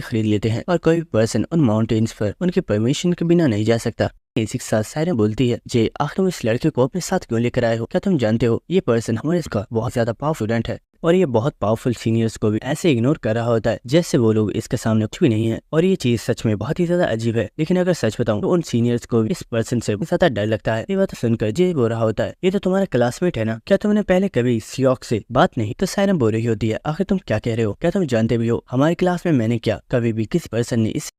खरीद लेते हैं और कोई भी पर्सन उन माउंटेन्स पर उनकी परमिशन के बिना नहीं जा सकता। इसी के साथ सायरम बोलती है जे आखिर तुम इस लड़के को अपने साथ क्यों लेकर आए हो, क्या तुम जानते हो ये पर्सन हमारे इसका बहुत ज्यादा पावरफुल स्टूडेंट है और ये बहुत पावरफुल सीनियर्स को भी ऐसे इग्नोर कर रहा होता है जैसे वो लोग इसके सामने कुछ भी नहीं है। और ये चीज सच में बहुत ही ज्यादा अजीब है, लेकिन अगर सच बताऊं तो उन सीनियर्स को भी इस पर्सन से ज्यादा डर लगता है। ये बात सुनकर जे बोल रहा होता है ये तो तुम्हारा क्लासमेट है ना, क्या तुमने पहले कभी श्योक से बात नहीं। तो सायरम बोल रही होती है आखिर तुम क्या कह रहे हो, क्या तुम जानते भी हो हमारी क्लास में मैंने क्या कभी भी किसी पर्सन ने इस।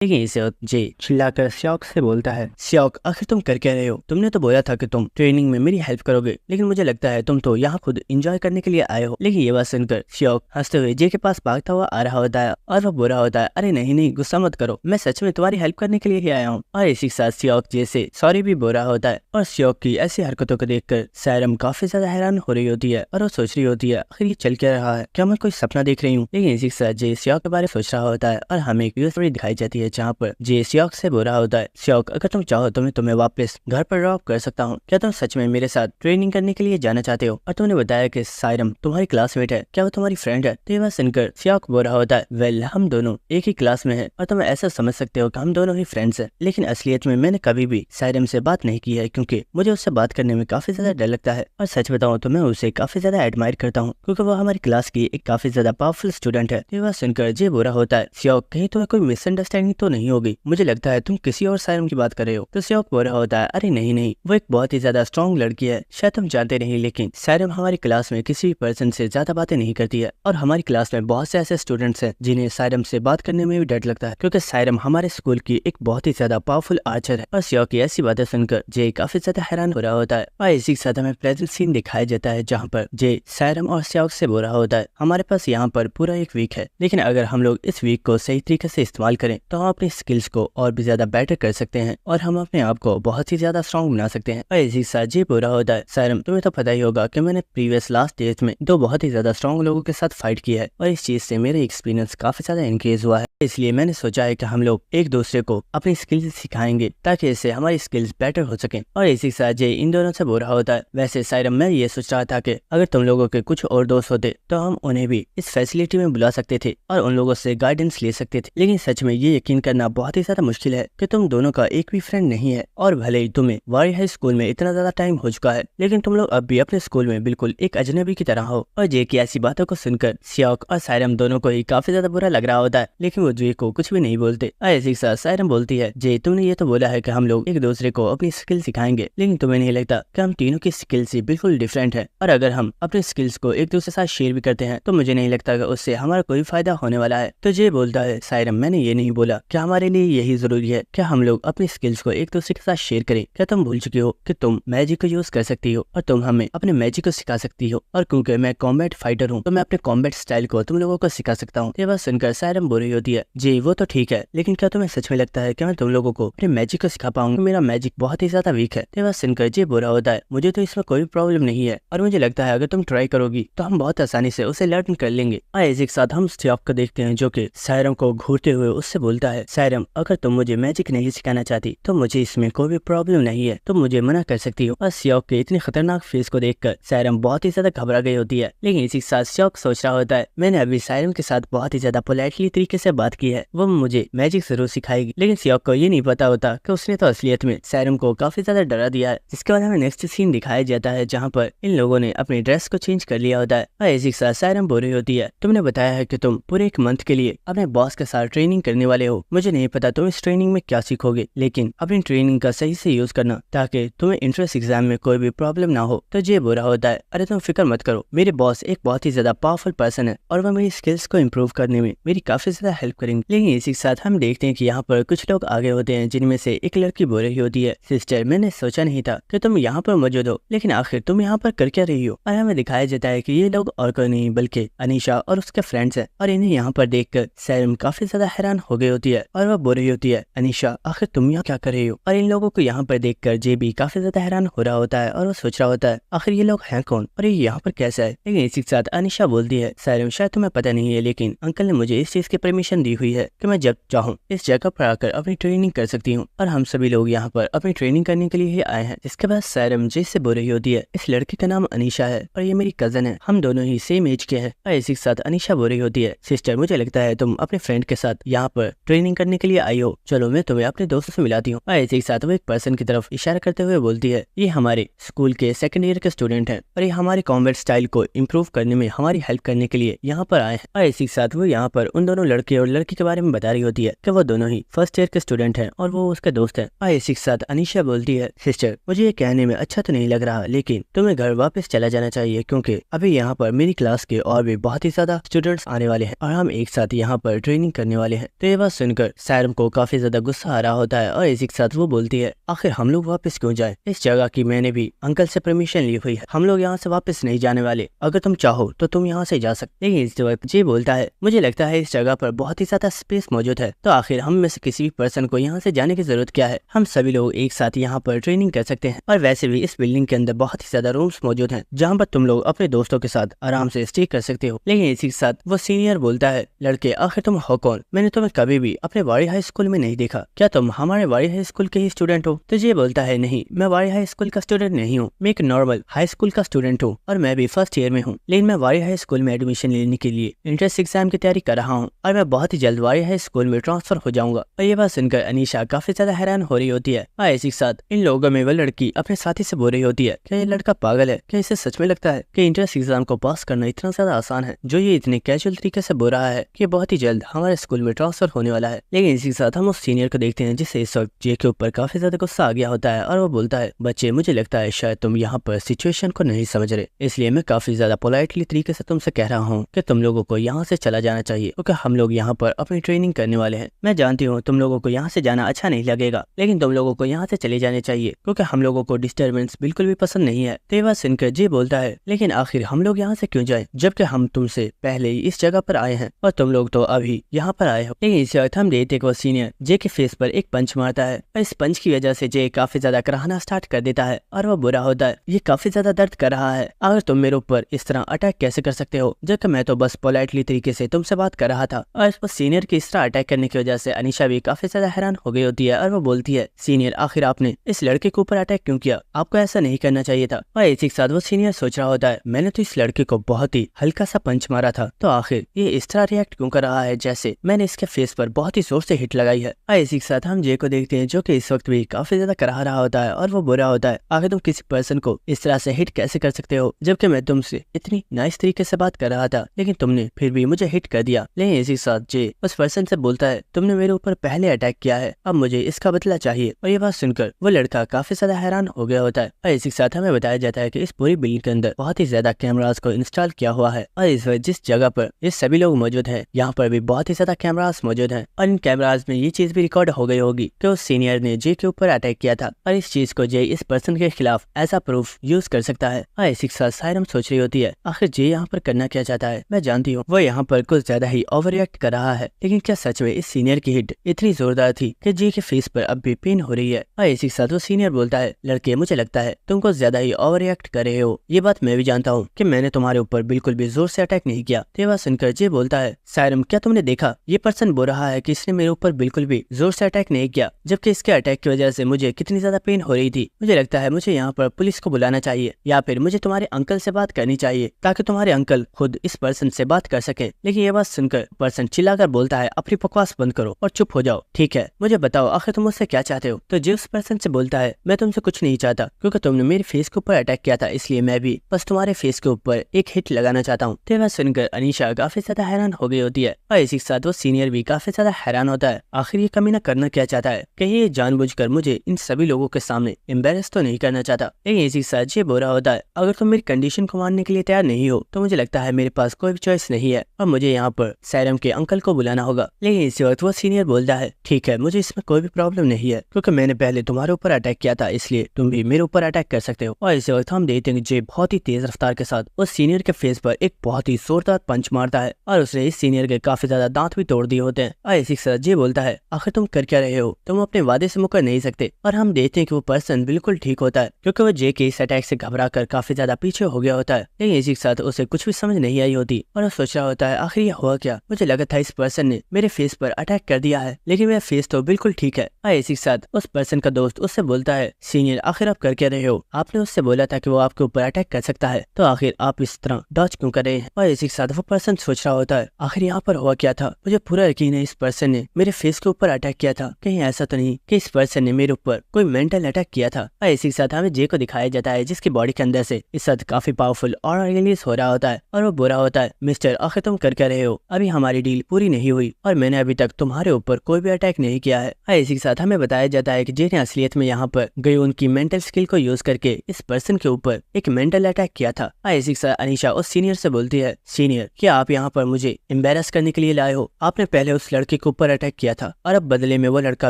लेकिन इसे जे चिल्लाकर श्योक से बोलता है श्योक आखिर तुम कर क्या रहे हो, तुमने तो बोला था कि तुम ट्रेनिंग में मेरी हेल्प करोगे, लेकिन मुझे लगता है तुम तो यहाँ खुद एंजॉय करने के लिए आए हो। लेकिन ये बात सुनकर श्योक हंसते हुए जे के पास भागता हुआ आ रहा होता है और वह बोल रहा होता है अरे नहीं नहीं गुस्सा मत करो, मैं सच में तुम्हारी हेल्प करने के लिए ही आया हूँ। और इसी के साथ श्योक जे से सॉरी भी बोल रहा होता है और श्योक की ऐसी हरकतों को देखकर सायरम काफी ज्यादा हैरान हो रही होती है और वो सोच रही होती है आखिर ये चल क्या रहा है, क्या मैं कोई सपना देख रही हूँ। लेकिन इसी के साथ जे श्योक के बारे में सोच रहा होता है और हमें एक स्टोरी दिखाई जाती है जहाँ पर जे श्योक से बोल रहा होता है श्योक अगर तुम चाहो तो मैं तुम्हें वापस घर पर ड्रॉप कर सकता हूँ, क्या तुम सच में मेरे साथ ट्रेनिंग करने के लिए जाना चाहते हो। और तुमने बताया कि सायरम तुम्हारी क्लासमेट है, क्या वो तुम्हारी फ्रेंड है। तो ये बात सुनकर श्योक बोल रहा होता है वेल हम दोनों एक ही क्लास में है और तुम ऐसा समझ सकते हो कि हम दोनों ही फ्रेंड्स हैं, लेकिन असलियत में मैंने कभी भी सायरम से बात नहीं की है क्योंकि मुझे उससे बात करने में काफी ज्यादा डर लगता है। और सच बताऊं तो मैं उसे काफी ज्यादा एडमायर करता हूँ क्योंकि वो हमारी क्लास की एक काफी ज्यादा पावरफुल स्टूडेंट है। ये बात सुनकर जे बोल रहा होता है श्योक कहीं तुम्हें कोई मिसअंडरस्टैंडिंग तो नहीं होगी, मुझे लगता है तुम किसी और सायरम की बात कर रहे हो। तो श्योक बोल रहा होता है अरे नहीं नहीं वो एक बहुत ही ज्यादा स्ट्रॉन्ग लड़की है, शायद तुम जानते नहीं लेकिन सायरम हमारी क्लास में किसी भी पर्सन से ज्यादा बातें नहीं करती है और हमारी क्लास में बहुत से ऐसे स्टूडेंट्स हैं जिन्हें सायरम से बात करने में भी डर लगता है क्योंकि सायरम हमारे स्कूल की एक बहुत ही ज्यादा पावरफुल आर्चर है। और श्योक की ऐसी बातें सुनकर जे काफी ज्यादा हैरान हो रहा होता है और इसी के साथ हमें प्रेजेंट सीन दिखाया जाता है जहाँ पर जे सायरम और श्योक से बोल रहा होता है हमारे पास यहाँ पर पूरा 1 वीक है, लेकिन अगर हम लोग इस वीक को सही तरीके से इस्तेमाल करें तो हम अपनी स्किल्स को और भी ज्यादा बेटर कर सकते हैं और हम अपने आप को बहुत ही ज्यादा स्ट्रॉन्ग बना सकते हैं। और इसी साथ जे बोल रहा होता है सायरम तुम्हें तो पता ही होगा कि मैंने प्रीवियस लास्ट डेज में 2 बहुत ही ज्यादा स्ट्रॉन्ग लोगों के साथ फाइट किया है और इस चीज से मेरा एक्सपीरियंस काफी ज्यादा इंक्रीज हुआ है, इसलिए मैंने सोचा है कि हम लोग एक दूसरे को अपनी स्किल्स सिखाएंगे ताकि इससे हमारी स्किल्स बेटर हो सके। और इसी के साथ जे इन दोनों से बोल रहा होता है वैसे सायरम मैं ये सोच रहा था कि अगर तुम लोगों के कुछ और दोस्त होते तो हम उन्हें भी इस फैसिलिटी में बुला सकते थे और उन लोगों से गाइडेंस ले सकते थे, लेकिन सच में ये यकीन करना बहुत ही ज्यादा मुश्किल है कि तुम दोनों का एक भी फ्रेंड नहीं है और भले ही तुम्हें वारी हाई स्कूल में इतना ज्यादा टाइम हो चुका है लेकिन तुम लोग अब भी अपने स्कूल में बिल्कुल एक अजनबी की तरह हो। और जे की ऐसी बातों को सुनकर श्योक और सायरम दोनों को ही काफी ज्यादा बुरा लग रहा होता है, लेकिन वो जे को कुछ भी नहीं बोलते। ऐसे ही साथ सायरम बोलती है जे तुमने ये तो बोला है कि हम लोग एक दूसरे को अपनी स्किल सिखाएंगे, लेकिन तुम्हें नहीं लगता कि हम तीनों की स्किल्स ही बिल्कुल डिफरेंट है और अगर हम अपने स्किल्स को एक दूसरे के साथ शेयर भी करते हैं तो मुझे नहीं लगता कि उससे हमारा कोई फायदा होने वाला है। तो जे बोलता है सायरम मैंने ये नहीं बोला, क्या हमारे लिए यही जरूरी है क्या हम लोग अपनी स्किल्स को एक दूसरे के साथ शेयर करें, क्या तुम भूल चुकी हो कि तुम मैजिक को यूज कर सकती हो और तुम हमें अपने मैजिक को सिखा सकती हो और क्योंकि मैं कॉम्बैट फाइटर हूँ तो मैं अपने कॉम्बैट स्टाइल को तुम लोगों को सिखा सकता हूँ। ये बात सुनकर सायरम बोल रही होती है जी वो तो ठीक है, लेकिन क्या तुम्हें सच में लगता है कि मैं तुम लोगों को अपने मैजिक को सिखा पाऊंगा, मेरा मैजिक बहुत ही ज्यादा वीक है। ये बात सुनकर जी बुरा होता है मुझे तो इसमें कोई प्रॉब्लम नहीं है और मुझे लगता है अगर तुम ट्राई करोगी तो हम बहुत आसानी से उसे लर्न कर लेंगे। और इसी के साथ हम श्योक को देखते हैं जो कि सायरम को घूरते हुए उससे बोलता है, सायरम अगर तुम मुझे मैजिक नहीं सिखाना चाहती तो मुझे इसमें कोई भी प्रॉब्लम नहीं है, तुम मुझे मना कर सकती हो। और सियोक के इतनी खतरनाक फेस को देखकर सायरम बहुत ही ज्यादा घबरा गई होती है। लेकिन इसी के साथ सियोक सोच रहा होता है, मैंने अभी सायरम के साथ बहुत ही ज्यादा पोलाइटली तरीके से बात की है, वो मुझे मैजिक जरूर सिखाएगी। लेकिन सियोक को ये नहीं पता होता कि उसने तो असलियत में सायरम को काफी ज्यादा डरा दिया है। जिसके बाद हमें नेक्स्ट सीन दिखाया जाता है जहाँ पर इन लोगों ने अपनी ड्रेस को चेंज कर लिया होता है। और इसी के साथ सायरम बोल रही होती है, तुमने बताया है कि तुम पूरे 1 मंथ के लिए अपने बॉस के साथ ट्रेनिंग करने वाले हो, मुझे नहीं पता तुम इस ट्रेनिंग में क्या सीखोगे, लेकिन अपनी ट्रेनिंग का सही से यूज करना ताकि तुम्हें इंट्रेंस एग्जाम में कोई भी प्रॉब्लम ना हो। तो ये बुरा होता है, अरे तुम फिक्र मत करो, मेरे बॉस एक बहुत ही ज्यादा पावरफुल पर्सन है और वह मेरी स्किल्स को इम्प्रूव करने में मेरी काफी ज्यादा हेल्प करेंगे। लेकिन इसी के साथ हम देखते हैं कि यहाँ पर कुछ लोग आगे होते हैं, जिनमें से एक लड़की बोल रही होती है, सिस्टर मैंने सोचा नहीं था कि तुम यहाँ पर मौजूद हो, लेकिन आखिर तुम यहाँ पर कर क्या रही हो। और हमें दिखाया जाता है कि ये लोग और कोई नहीं बल्कि अनीशा और उसके फ्रेंड्स हैं। और इन्हें यहाँ पर देखकर सायरम काफी ज्यादा हैरान हो गई होती है और वह बोल रही होती है, अनीशा आखिर तुम यहाँ क्या कर रही हो। और इन लोगों को यहाँ पर देखकर जे भी काफी ज्यादा हैरान हो रहा होता है और वो सोच रहा होता है आखिर ये लोग हैं कौन और ये यहाँ पर कैसा है। लेकिन इसी के साथ अनीशा बोलती है, सायरम शायद तुम्हें पता नहीं है, लेकिन अंकल ने मुझे इस चीज की परमिशन दी हुई है कि मैं जब चाहूँ इस जगह पर आकर अपनी ट्रेनिंग कर सकती हूँ और हम सभी लोग यहाँ पर अपनी ट्रेनिंग करने के लिए ही आए हैं। इसके बाद सायरम जे से बोल रही होती है, इस लड़की का नाम अनीशा है और ये मेरी कजन है, हम दोनों ही सेम एज के हैं। और इसी के साथ अनीशा बोल रही होती है, सिस्टर मुझे लगता है तुम अपने फ्रेंड के साथ यहाँ पर ट्रेनिंग करने के लिए आई हो, चलो मैं तुम्हें अपने दोस्तों से मिलाती हूँ। और इसी के साथ वो एक पर्सन की तरफ इशारा करते हुए बोलती है, ये हमारे स्कूल के 2nd ईयर के स्टूडेंट हैं और ये हमारे कॉम्बैट स्टाइल को इम्प्रूव करने में हमारी हेल्प करने के लिए यहाँ पर आए हैं। और इसी के साथ वो यहाँ पर उन दोनों लड़के और लड़की के बारे में बता रही होती है कि वो दोनों ही 1st ईयर के स्टूडेंट हैं और वो उसके दोस्त हैं। और इसी के साथ अनीशा बोलती है, सिस्टर मुझे ये कहने में अच्छा तो नहीं लग रहा, लेकिन तुम्हें घर वापस चला जाना चाहिए क्योंकि अभी यहाँ पर मेरी क्लास के और भी बहुत ही ज्यादा स्टूडेंट्स आने वाले हैं और हम एक साथ यहाँ पर ट्रेनिंग करने वाले हैं। तो ये बात सुनकर सायरम को काफी ज्यादा गुस्सा आ रहा होता है और इसी के साथ वो बोलती है, आखिर हम लोग वापस क्यों जाएं, इस जगह की मैंने भी अंकल से परमिशन ली हुई है, हम लोग यहाँ से वापस नहीं जाने वाले, अगर तुम चाहो तो तुम यहाँ से जा सकते। लेकिन इस वक्त ये बोलता है, मुझे लगता है इस जगह पर बहुत ही ज्यादा स्पेस मौजूद है, तो आखिर हम में से किसी भी पर्सन को यहाँ से जाने की जरूरत क्या है, हम सभी लोग एक साथ यहाँ पर ट्रेनिंग कर सकते हैं और वैसे भी इस बिल्डिंग के अंदर बहुत ही ज्यादा रूम्स मौजूद हैं जहाँ पर तुम लोग अपने दोस्तों के साथ आराम से स्टे कर सकते हो। लेकिन इसी के साथ वो सीनियर बोलता है, लड़के आखिर तुम हो कौन, मैंने तुम्हें कभी भी अपने वाड़ी हाई स्कूल में नहीं देखा, क्या तुम हमारे वाड़ी हाई स्कूल के ही स्टूडेंट हो। तो ये बोलता है, नहीं मैं वाड़ी हाई स्कूल का स्टूडेंट नहीं हूँ, मैं एक नॉर्मल हाई स्कूल का स्टूडेंट हूँ और मैं भी 1st ईयर में हूँ, लेकिन मैं वाड़ी हाई स्कूल में एडमिशन लेने के लिए एंट्रेंस एग्जाम की तैयारी कर रहा हूँ और मैं बहुत ही जल्द वाड़ी हाई स्कूल में ट्रांसफर हो जाऊंगा। और ये बात सुनकर अनीशा काफी ज्यादा हैरान हो रही होती है। और इसी के साथ इन लोगों में वह लड़की अपने साथी से बोल रही होती है, क्या ये लड़का पागल है, क्या इसे सच में लगता है कि एंट्रेंस एग्जाम को पास करना इतना ज्यादा आसान है, जो ये इतने कैजुअल तरीके से बोल रहा है कि बहुत ही जल्द हमारे स्कूल में ट्रांसफर होने वाला है। लेकिन इसी के साथ हम उस सीनियर को देखते हैं जिसे इस वक्त जे के ऊपर काफी ज्यादा गुस्सा आ गया होता है और वो बोलता है, बच्चे मुझे लगता है शायद तुम यहाँ पर सिचुएशन को नहीं समझ रहे, इसलिए मैं काफी ज्यादा पोलाइटली तरीके से तुमसे कह रहा हूँ कि तुम लोगों को यहाँ से चला जाना चाहिए क्योंकि हम लोग यहाँ पर अपनी ट्रेनिंग करने वाले हैं। मैं जानती हूँ तुम लोगों को यहाँ से जाना अच्छा नहीं लगेगा, लेकिन तुम लोगों को यहाँ से चले जाने चाहिए क्योंकि हम लोगों को डिस्टर्बेंस बिल्कुल भी पसंद नहीं है। तो ये बात सुनकर जे बोलता है, लेकिन आखिर हम लोग यहाँ से क्यों जाए जबकि हम तुमसे पहले ही इस जगह पर आए हैं और तुम लोग तो अभी यहाँ पर आए हो। लेकिन इस वक्त हम देखते वो सीनियर जे के फेस पर एक पंच मारता है और इस पंच की वजह से जे काफी ज्यादा कराहना स्टार्ट कर देता है और वो बुरा होता है, ये काफी ज्यादा दर्द कर रहा है, अगर तुम मेरे ऊपर इस तरह अटैक कैसे कर सकते हो जबकि मैं तो बस पोलाइटली तरीके से तुमसे बात कर रहा था। और उस सीनियर की इस तरह अटैक करने की वजह से अनीशा भी काफी ज्यादा हैरान हो गई होती है और वो बोलती है, सीनियर आखिर आपने इस लड़के के ऊपर अटैक क्यों किया, आपको ऐसा नहीं करना चाहिए था। और इसी के साथ वो सीनियर सोच रहा होता है, मैंने तो इस लड़के को बहुत ही हल्का सा पंच मारा था, तो आखिर ये इस तरह रिएक्ट क्यों कर रहा है जैसे मैंने इसके फेस पर बहुत ही जोर से हिट लगाई है। और इसी के साथ हम जे को देखते हैं जो कि इस वक्त भी काफी ज्यादा करा रहा होता है और वो बुरा होता है, आखिर तुम किसी पर्सन को इस तरह से हिट कैसे कर सकते हो जबकि मैं तुमसे इतनी नाइस तरीके से बात कर रहा था, लेकिन तुमने फिर भी मुझे हिट कर दिया। लेकिन इसी के साथ जे उस पर्सन से बोलता है, तुमने मेरे ऊपर पहले अटैक किया है, अब मुझे इसका बदला चाहिए। और ये बात सुनकर वो लड़का काफी ज्यादा हैरान हो गया होता है। और इसी के साथ हमें बताया जाता है कि इस पूरी बिल्डिंग के अंदर बहुत ही ज्यादा कैमरास को इंस्टॉल किया हुआ है और इस वक्त जिस जगह पर ये सभी लोग मौजूद हैं यहाँ पर भी बहुत ही ज्यादा कैमरास मौजूद हैं और इन कैमरास में ये चीज भी रिकॉर्ड हो गई होगी कि उस सीनियर ने जे के ऊपर अटैक किया था और इस चीज को जे इस पर्सन के खिलाफ ऐसा प्रूफ यूज कर सकता है। और इसी के साथ सायरम सोच रही होती है, आखिर जे यहाँ पर करना क्या चाहता है, मैं जानती हूँ वो यहाँ पर कुछ ज्यादा ही ओवर रिएक्ट कर रहा है, लेकिन क्या सच में इस सीनियर की हिट इतनी जोरदार थी कि जे के फेस पर अब भी पेन हो रही है। और इसी के साथ वो सीनियर बोलता है, लड़के मुझे लगता है तुम कुछ ज्यादा ही ओवर रिएक्ट कर रहे हो, ये बात मैं भी जानता हूँ कि मैंने तुम्हारे ऊपर बिल्कुल भी जोर से अटैक नहीं किया। ये बात सुनकर जे बोलता है, सायरम क्या तुमने देखा ये पर्सन बोल रहा है कि इसने मेरे ऊपर बिल्कुल भी जोर से अटैक नहीं किया, जबकि इसके अटैक की वजह से मुझे कितनी ज्यादा पेन हो रही थी। मुझे लगता है मुझे यहाँ पर पुलिस को बुलाना चाहिए या फिर मुझे तुम्हारे अंकल से बात करनी चाहिए ताकि तुम्हारे अंकल खुद इस पर्सन से बात कर सके। लेकिन ये बात सुनकर पर्सन चिल्लाकर बोलता है, अपनी बकवास बंद करो और चुप हो जाओ। ठीक है, मुझे बताओ आखिर तुम मुझसे क्या चाहते हो। तो जे उस पर्सन से बोलता है, मैं तुमसे कुछ नहीं चाहता क्योंकि तुमने मेरे फेस के ऊपर अटैक किया था, इसलिए मैं भी बस तुम्हारे फेस के ऊपर एक हिट लगाना चाहता हूँ। तो बात सुनकर अनीशा काफी ज्यादा हैरान हो गई होती है और इसी के साथ वो सीनियर भी काफी ज्यादा हैरान होता है। आखिर ये कमीना करना क्या चाहता है, कहीं ये जानबूझकर मुझे इन सभी लोगों के सामने एम्बेरस तो नहीं करना चाहता। लेकिन इसी के साथ ये बोरा होता है, अगर तुम मेरी कंडीशन को मानने के लिए तैयार नहीं हो तो मुझे लगता है मेरे पास कोई भी चॉइस नहीं है और मुझे यहाँ पर सैरम के अंकल को बुलाना होगा। लेकिन इसी वक्त वो सीनियर बोलता है, ठीक है, मुझे इसमें कोई भी प्रॉब्लम नहीं है क्योंकि मैंने पहले तुम्हारे ऊपर अटैक किया था, इसलिए तुम भी मेरे ऊपर अटैक कर सकते हो। और इसी वक्त हम देखते हैं जे बहुत ही तेज रफ्तार के साथ उस सीनियर के फेस पर एक बहुत ही जोरदार पंच मारता है और उसने इस सीनियर के काफी ज्यादा दांत भी तोड़ दिए होते हैं। और इसी के साथ जे बोलता है, आखिर तुम कर क्या रहे हो, तुम अपने वादे से मुकर नहीं सकते। और हम देखते हैं कि वो पर्सन बिल्कुल ठीक होता है क्योंकि वो जे के इस अटैक से घबरा कर काफी ज्यादा पीछे हो गया होता है। लेकिन इसी के साथ उसे कुछ भी समझ नहीं आई होती और वो सोच रहा होता है, आखिर ये हुआ क्या, मुझे लगा था इस पर्सन ने मेरे फेस पर अटैक कर दिया है लेकिन मेरा फेस तो बिल्कुल ठीक है। और इसी के साथ उस पर्सन का दोस्त उससे बोलता है, सीनियर आखिर आप कर क्या रहे हो, आपने उससे बोला था कि वो आपके ऊपर अटैक कर सकता है, तो आखिर आप इस तरह डॉज क्यों कर रहे हैं। और इसी के साथ वो पर्सन सोच रहा होता है, आखिर यहाँ पर हुआ क्या था, मुझे पूरा यकीन है इस पर्सन ने मेरे फेस के ऊपर अटैक किया था, कहीं ऐसा तो नहीं कि इस पर्सन ने मेरे ऊपर कोई मेंटल अटैक किया था। और इसी के साथ हमें जे को दिखाया जाता है जिसकी बॉडी के अंदर से इस वक्त काफी पावरफुल और रिलीज हो रहा होता है और वो बुरा होता है, मिस्टर आखिर तुम कर क्या रहे हो, अभी हमारी डील पूरी नहीं हुई और मैंने अभी तक तुम्हारे ऊपर कोई भी अटैक नहीं किया है। और इसी के साथ हमें बताया जाता है कि जे ने असलियत में यहाँ पर गई उनकी मेंटल स्किल को यूज करके इस पर्सन के ऊपर एक मेंटल अटैक किया था। और इसी के साथ अनीशा उस सीनियर से बोलती है, सीनियर क्या आप यहाँ पर मुझे एम्बेरस करने के लिए लाए हो, आपने पहले उस लड़के के ऊपर अटैक किया था और अब बदले में वो लड़का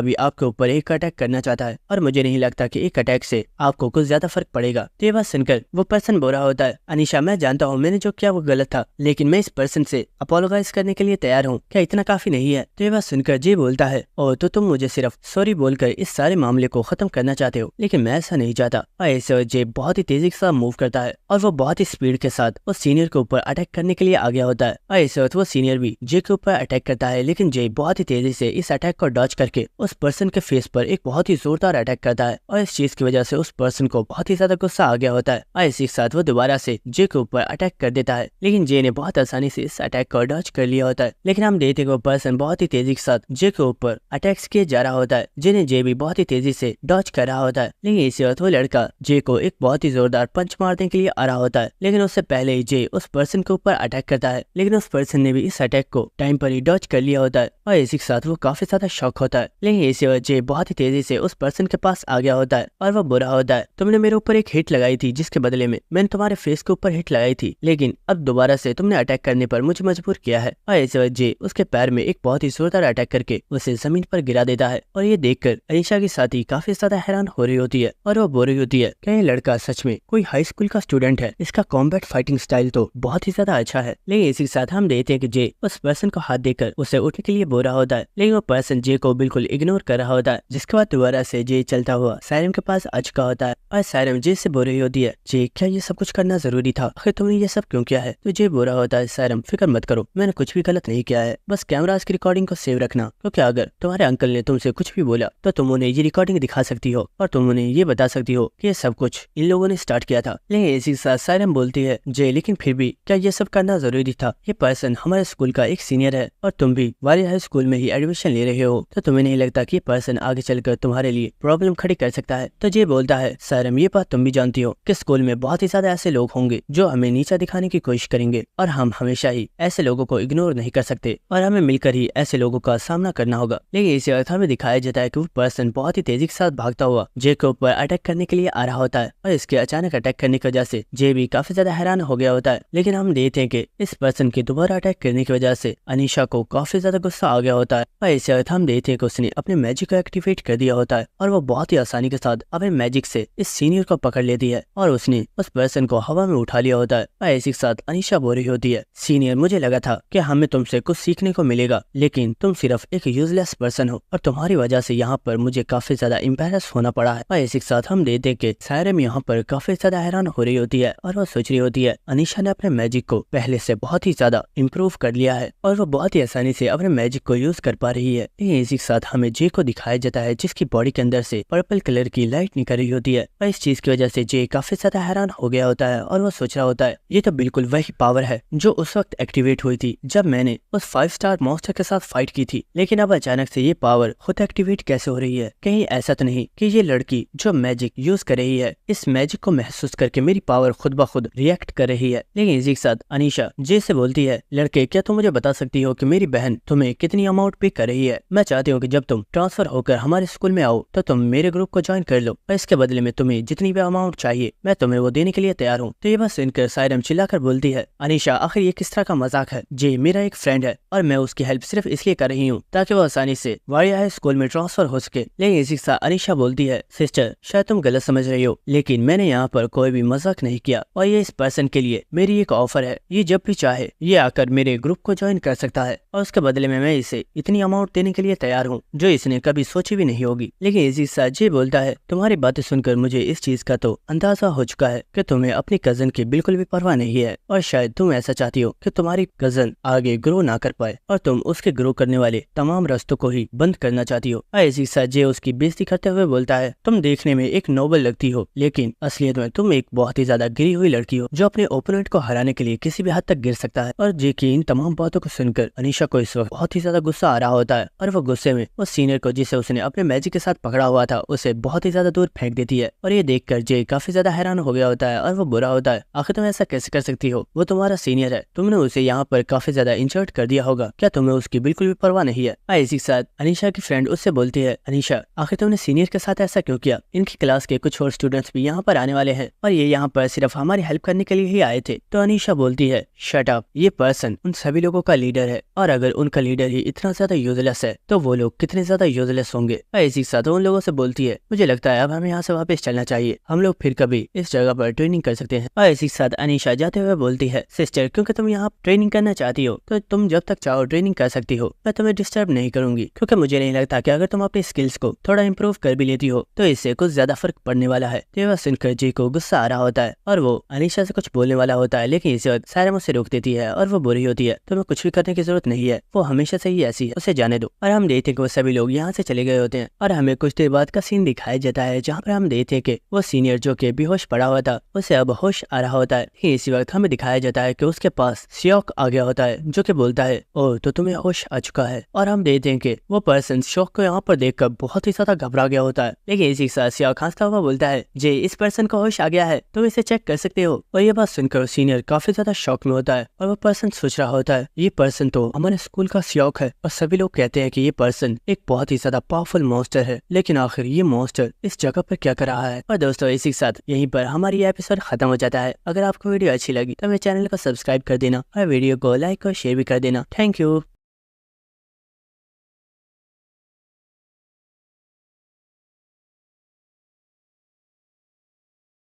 भी आपके ऊपर एक अटैक करना चाहता है और मुझे नहीं लगता कि एक अटैक से आपको कुछ ज्यादा फर्क पड़ेगा। तो ये बात सुनकर वो पर्सन बोल रहा होता है, अनीशा मैं जानता हूँ मैंने जो किया वो गलत था, लेकिन मैं इस पर्सन से अपोलोगाइज करने के लिए तैयार हूँ, क्या इतना काफी नहीं है। तो ये बात सुनकर जे बोलता है, ओ तो तुम मुझे सिर्फ सॉरी बोलकर इस सारे मामले को खत्म करना चाहते हो, लेकिन मैं ऐसा नहीं चाहता। और ऐसे जे बहुत ही तेजी के साथ मूव करता है और वो बहुत ही स्पीड के साथ उस सीनियर के ऊपर अटैक करने के लिए आ गया होता है। और इस वक्त वो सीनियर भी जे के ऊपर अटैक करता है, लेकिन जे बहुत ही तेजी से इस अटैक को डॉज करके उस पर्सन के फेस पर एक बहुत ही जोरदार अटैक करता है और इस चीज की वजह से उस पर्सन को बहुत ही ज्यादा गुस्सा आ गया होता है। और इसी के साथ वो दोबारा से जे के ऊपर अटैक कर देता है, लेकिन जे ने बहुत आसानी से इस अटैक को डॉज कर लिया होता है। लेकिन हम देखते हैं वो पर्सन बहुत ही तेजी के साथ जे के ऊपर अटैक्स किए जा रहा होता है, जिन्हें जे भी बहुत ही तेजी से डॉज कर रहा होता है। लेकिन इसी वक्त वो लड़का जे को एक बहुत ही जोरदार पंच मारने के लिए आ रहा होता है, लेकिन उससे पहले ही जे उस पर्सन के ऊपर अटैक करता है, लेकिन उस पर्सन ने भी इस अटैक को टाइम पर ही डॉज कर लिया होता है। और इसी के साथ वो काफी ज्यादा शॉक होता है, लेकिन इसी वक्त जे बहुत ही तेजी से उस पर्सन के पास आ गया होता है और वो बुरा होता है, तुमने मेरे ऊपर एक हिट लगाई थी जिसके बदले में मैंने तुम्हारे फेस के ऊपर हिट लगाई थी, लेकिन अब दोबारा से तुमने अटैक करने पर मुझे मजबूर किया है। और इसी वक्त जे उसके पैर में एक बहुत ही जोरदार अटैक करके उसे जमीन पर गिरा देता है। और ये देखकर अनीशा की साथी काफी ज्यादा हैरान हो रही होती है और वो बोल रही होती है, क्या ये लड़का सच में कोई हाई स्कूल का स्टूडेंट है, इसका कॉम्बैट फाइटिंग स्टाइल तो बहुत ही ज्यादा अच्छा है। लेकिन इसी के साथ हम देखते हैं कि जे उस पर्सन को हाथ देकर उसे उठने के लिए बोल रहा होता है, लेकिन वो पर्सन जे को बिल्कुल इग्नोर कर रहा होता है, जिसके बाद दोबारा से जे चलता हुआ सायरम के पास आ चुका होता है। और सायरम जे से बोल रही होती है, जे क्या ये सब कुछ करना जरूरी था, आखिर तुमने ये सब क्यों किया है। तो जे बोल रहा होता है, सायरम फिक्र मत करो, मैंने कुछ भी गलत नहीं किया है, बस कैमरास की रिकॉर्डिंग को सेव रखना, क्योंकि अगर तुम्हारे अंकल ने तुमसे कुछ भी बोला तो तुम उन्हें ये रिकॉर्डिंग दिखा सकती हो और तुम उन्हें ये बता सकती हो कि ये सब कुछ इन लोगों ने स्टार्ट किया था। लेकिन इसी के साथ सायरम बोलती है, जे लेकिन फिर भी क्या ये सब करना जरूरी था, ये पर्सन हमारे स्कूल का एक सीनियर है और तुम भी वारी हाई स्कूल में ही एडमिशन ले रहे हो, तो तुम्हें नहीं लगता कि ये पर्सन आगे चलकर तुम्हारे लिए प्रॉब्लम खड़ी कर सकता है। तो जे बोलता है, सायरम ये बात तुम भी जानती हो कि स्कूल में बहुत ही ज्यादा ऐसे लोग होंगे जो हमें नीचा दिखाने की कोशिश करेंगे और हम हमेशा ही ऐसे लोगों को इग्नोर नहीं कर सकते और हमें मिलकर ही ऐसे लोगों का सामना करना होगा। लेकिन इसी वक्त हमें दिखाया जाता है कि वो पर्सन बहुत ही तेजी के साथ भागता हुआ जे के ऊपर अटैक करने के लिए आ रहा होता है और इसके अचानक अटैक करने की वजह से जे भी काफी ज्यादा हैरान हो गया होता है। लेकिन हम देखते हैं कि इस पर्सन के दोबारा अटैक करने की वजह से अनीशा को काफी ज्यादा गुस्सा आ गया होता है और इसी वक्त हम देखते हैं कि उसने अपने मैजिक को एक्टिवेट कर दिया होता है और वो बहुत ही आसानी के साथ अपने मैजिक से इस सीनियर को पकड़ लेती है और उसने उस पर्सन को हवा में उठा लिया होता है। और इसी के साथ अनीशा बोल रही होती है, सीनियर मुझे लगा था कि हमें तुमसे कुछ सीखने को मिलेगा, लेकिन तुम सिर्फ एक यूजलेस पर्सन हो और तुम्हारी वजह से यहाँ पर मुझे काफी ज्यादा एम्बैरस होना पड़ा है। और इसी के साथ हम देखते हैं कि सायरम यहाँ पर काफी ज्यादा हैरान हो रही होती है और वो सोच रही होती है, अनीशा ने अपने मैजिक को पहले से बहुत ही ज्यादा इम्प्रूव कर लिया है और वो बहुत ही आसानी से अपने मैजिक को यूज कर पा रही है। लेकिन इसी के साथ हमें जे को दिखाया जाता है जिसकी बॉडी के अंदर से पर्पल कलर की लाइट निकल रही होती है और इस चीज की वजह से जे काफी ज्यादा हैरान हो गया होता है और वो सोच रहा होता है ये तो बिल्कुल वही पावर है जो उस वक्त एक्टिवेट हुई थी जब मैंने उस 5 स्टार मॉन्स्टर के साथ फाइट की थी। लेकिन अब अचानक से ये पावर खुद एक्टिवेट कैसे हो रही है? कहीं ऐसा तो नहीं कि ये लड़की जो मैजिक यूज कर रही है इस मैजिक को महसूस करके मेरी पावर खुद ब खुद रिएक्ट कर रही है? लेकिन इसी के साथ अनीशा जे से बोलती है लड़के क्या तुम मुझे बता सकती हो कि मेरी बहन तुम्हें कितनी अमाउंट पे कर रही है? मैं चाहती हूँ कि जब तुम ट्रांसफर होकर हमारे स्कूल में आओ तो तुम मेरे ग्रुप को ज्वाइन कर लो और इसके बदले में तुम्हें जितनी भी अमाउंट चाहिए मैं तुम्हें वो देने के लिए तैयार हूँ। तो ये बात सुनकर सायरम चिल्लाकर बोलती है अनीशा आखिर ये किस तरह का मजाक है? जे मेरा एक फ्रेंड है और मैं उसकी हेल्प सिर्फ इसलिए कर रही हूँ ताकि वो आसानी से वारिया हाई स्कूल में ट्रांसफर हो सके। लेकिन इसी के साथ अनीशा बोलती है सिस्टर शायद तुम गलत समझ रही हो लेकिन मैंने यहाँ पर कोई भी मजाक नहीं किया और ये इस पर्सन के लिए मेरी एक ऑफर है। ये जब भी चाहे ये आकर मेरे ग्रुप को ज्वाइन कर सकता है और उसके बदले में मैं इसे इतनी अमाउंट देने के लिए तैयार हूँ जो इसने कभी सोची भी नहीं होगी। लेकिन इसी साथ जे बोलता है तुम्हारी बातें सुनकर मुझे इस चीज का तो अंदाजा हो चुका है कि तुम्हें अपनी कजन की बिल्कुल भी परवाह नहीं है और शायद तुम ऐसा चाहती हो कि तुम्हारी कजन आगे ग्रो ना कर पाए और तुम उसके ग्रो करने वाले तमाम रास्तों को ही बंद करना चाहती हो। इसी साथ जे उसकी बेइज्जती करते हुए बोलता है तुम देखने में एक नोबल लगती हो लेकिन असलियत में तुम एक बहुत ही ज्यादा गिरी हुई लड़की हो जो अपने ओपोनेंट को हराने के लिए किसी भी हद तक गिर सकता है। और जे की इन तमाम बातों को सुनकर अनीशा को इस वक्त बहुत ही ज्यादा गुस्सा आ रहा होता है और वो गुस्से में उस सीनियर को जिसे उसने अपने मैजिक के साथ पकड़ा हुआ था उसे बहुत ही ज्यादा दूर फेंक देती है। और ये देखकर जे काफी ज्यादा हैरान हो गया होता है और वो बुरा होता है आखिर तुम ऐसा कैसे कर सकती हो? वो तुम्हारा सीनियर है, तुमने उसे यहाँ पर काफी ज्यादा इंसल्ट कर दिया होगा, क्या तुम्हें उसकी बिल्कुल भी परवाह नहीं है? इसी के साथ अनीशा की फ्रेंड उससे बोलती है अनीशा आखिर तुमने सीनियर के साथ ऐसा क्यों किया? इनकी क्लास के कुछ और स्टूडेंट्स भी यहाँ पर आने वाले हैं और ये यहाँ पर सिर्फ हमारी हेल्प करने के लिए ही आए थे। तो अनीशा बोलती है शट अप, ये पर्सन उन सभी लोगों का लीडर है और अगर उनका लीडर ही इतना ज्यादा यूजलेस है तो वो लोग कितने ज्यादा यूजलेस होंगे। इसी के साथ उन लोगों से बोलती है मुझे लगता है अब हमें यहाँ से वापस चलना चाहिए, हम लोग फिर कभी इस जगह पर ट्रेनिंग कर सकते हैं। और इसी के साथ अनीशा जाते हुए बोलती है सिस्टर क्योंकि तुम यहाँ ट्रेनिंग करना चाहती हो तो तुम जब तक चाहो ट्रेनिंग कर सकती हो, मैं तुम्हें डिस्टर्ब नहीं करूंगी क्योंकि मुझे नहीं लगता कि अगर तुम अपनी स्किल्स को थोड़ा इम्प्रूव कर भी लेती हो तो इससे कुछ ज्यादा फर्क पड़ने वाला है। तो वह सुनकर जी को गुस्सा आ रहा होता है और वो अनीशा से कुछ बोलने वाला होता है लेकिन इसी वक्त सायरम उसे रोक देती है और वो बुरी होती है तुम्हें कुछ भी करने की जरूरत नहीं है, वो हमेशा से ही ऐसी है, उसे जाने दो। और हम देखते हैं कि वो सभी लोग यहाँ से चले गए होते हैं और हमें कुछ देर बाद का सीन दिखाया जाता है जहाँ पर हम देखते हैं कि वो सीनियर जो कि बेहोश पड़ा हुआ था उसे अब होश आ रहा होता है। इसी वक्त हमें दिखाया जाता है कि उसके पास श्योक आ गया होता है जो कि बोलता है ओह तो तुम्हें होश आ चुका है। और हम देखते हैं कि वो पर्सन श्योक को यहाँ पर देखकर बहुत ही ज्यादा घबरा गया होता है। लेकिन इसी के साथ श्योक हंसता हुआ बोलता है जे इस पर्सन को होश आ गया है, तुम इसे चेक कर सकते हो। और ये बात सुनकर सीनियर काफी ज्यादा शॉक में होता है और वो पर्सन सोच रहा होता है ये पर्सन तो हमारे स्कूल का श्योक है और सभी लोग कहते हैं कि ये पर्सन एक बहुत ही ज्यादा पावरफुल मॉन्स्टर है, लेकिन आखिर ये मॉन्स्टर इस जगह पर क्या कर रहा है। और दोस्तों इसी के साथ यहीं पर हमारी एपिसोड खत्म हो जाता है। अगर आपको वीडियो अच्छी लगी तो मेरे चैनल को सब्सक्राइब कर देना और वीडियो को लाइक और शेयर भी कर देना। Thank you.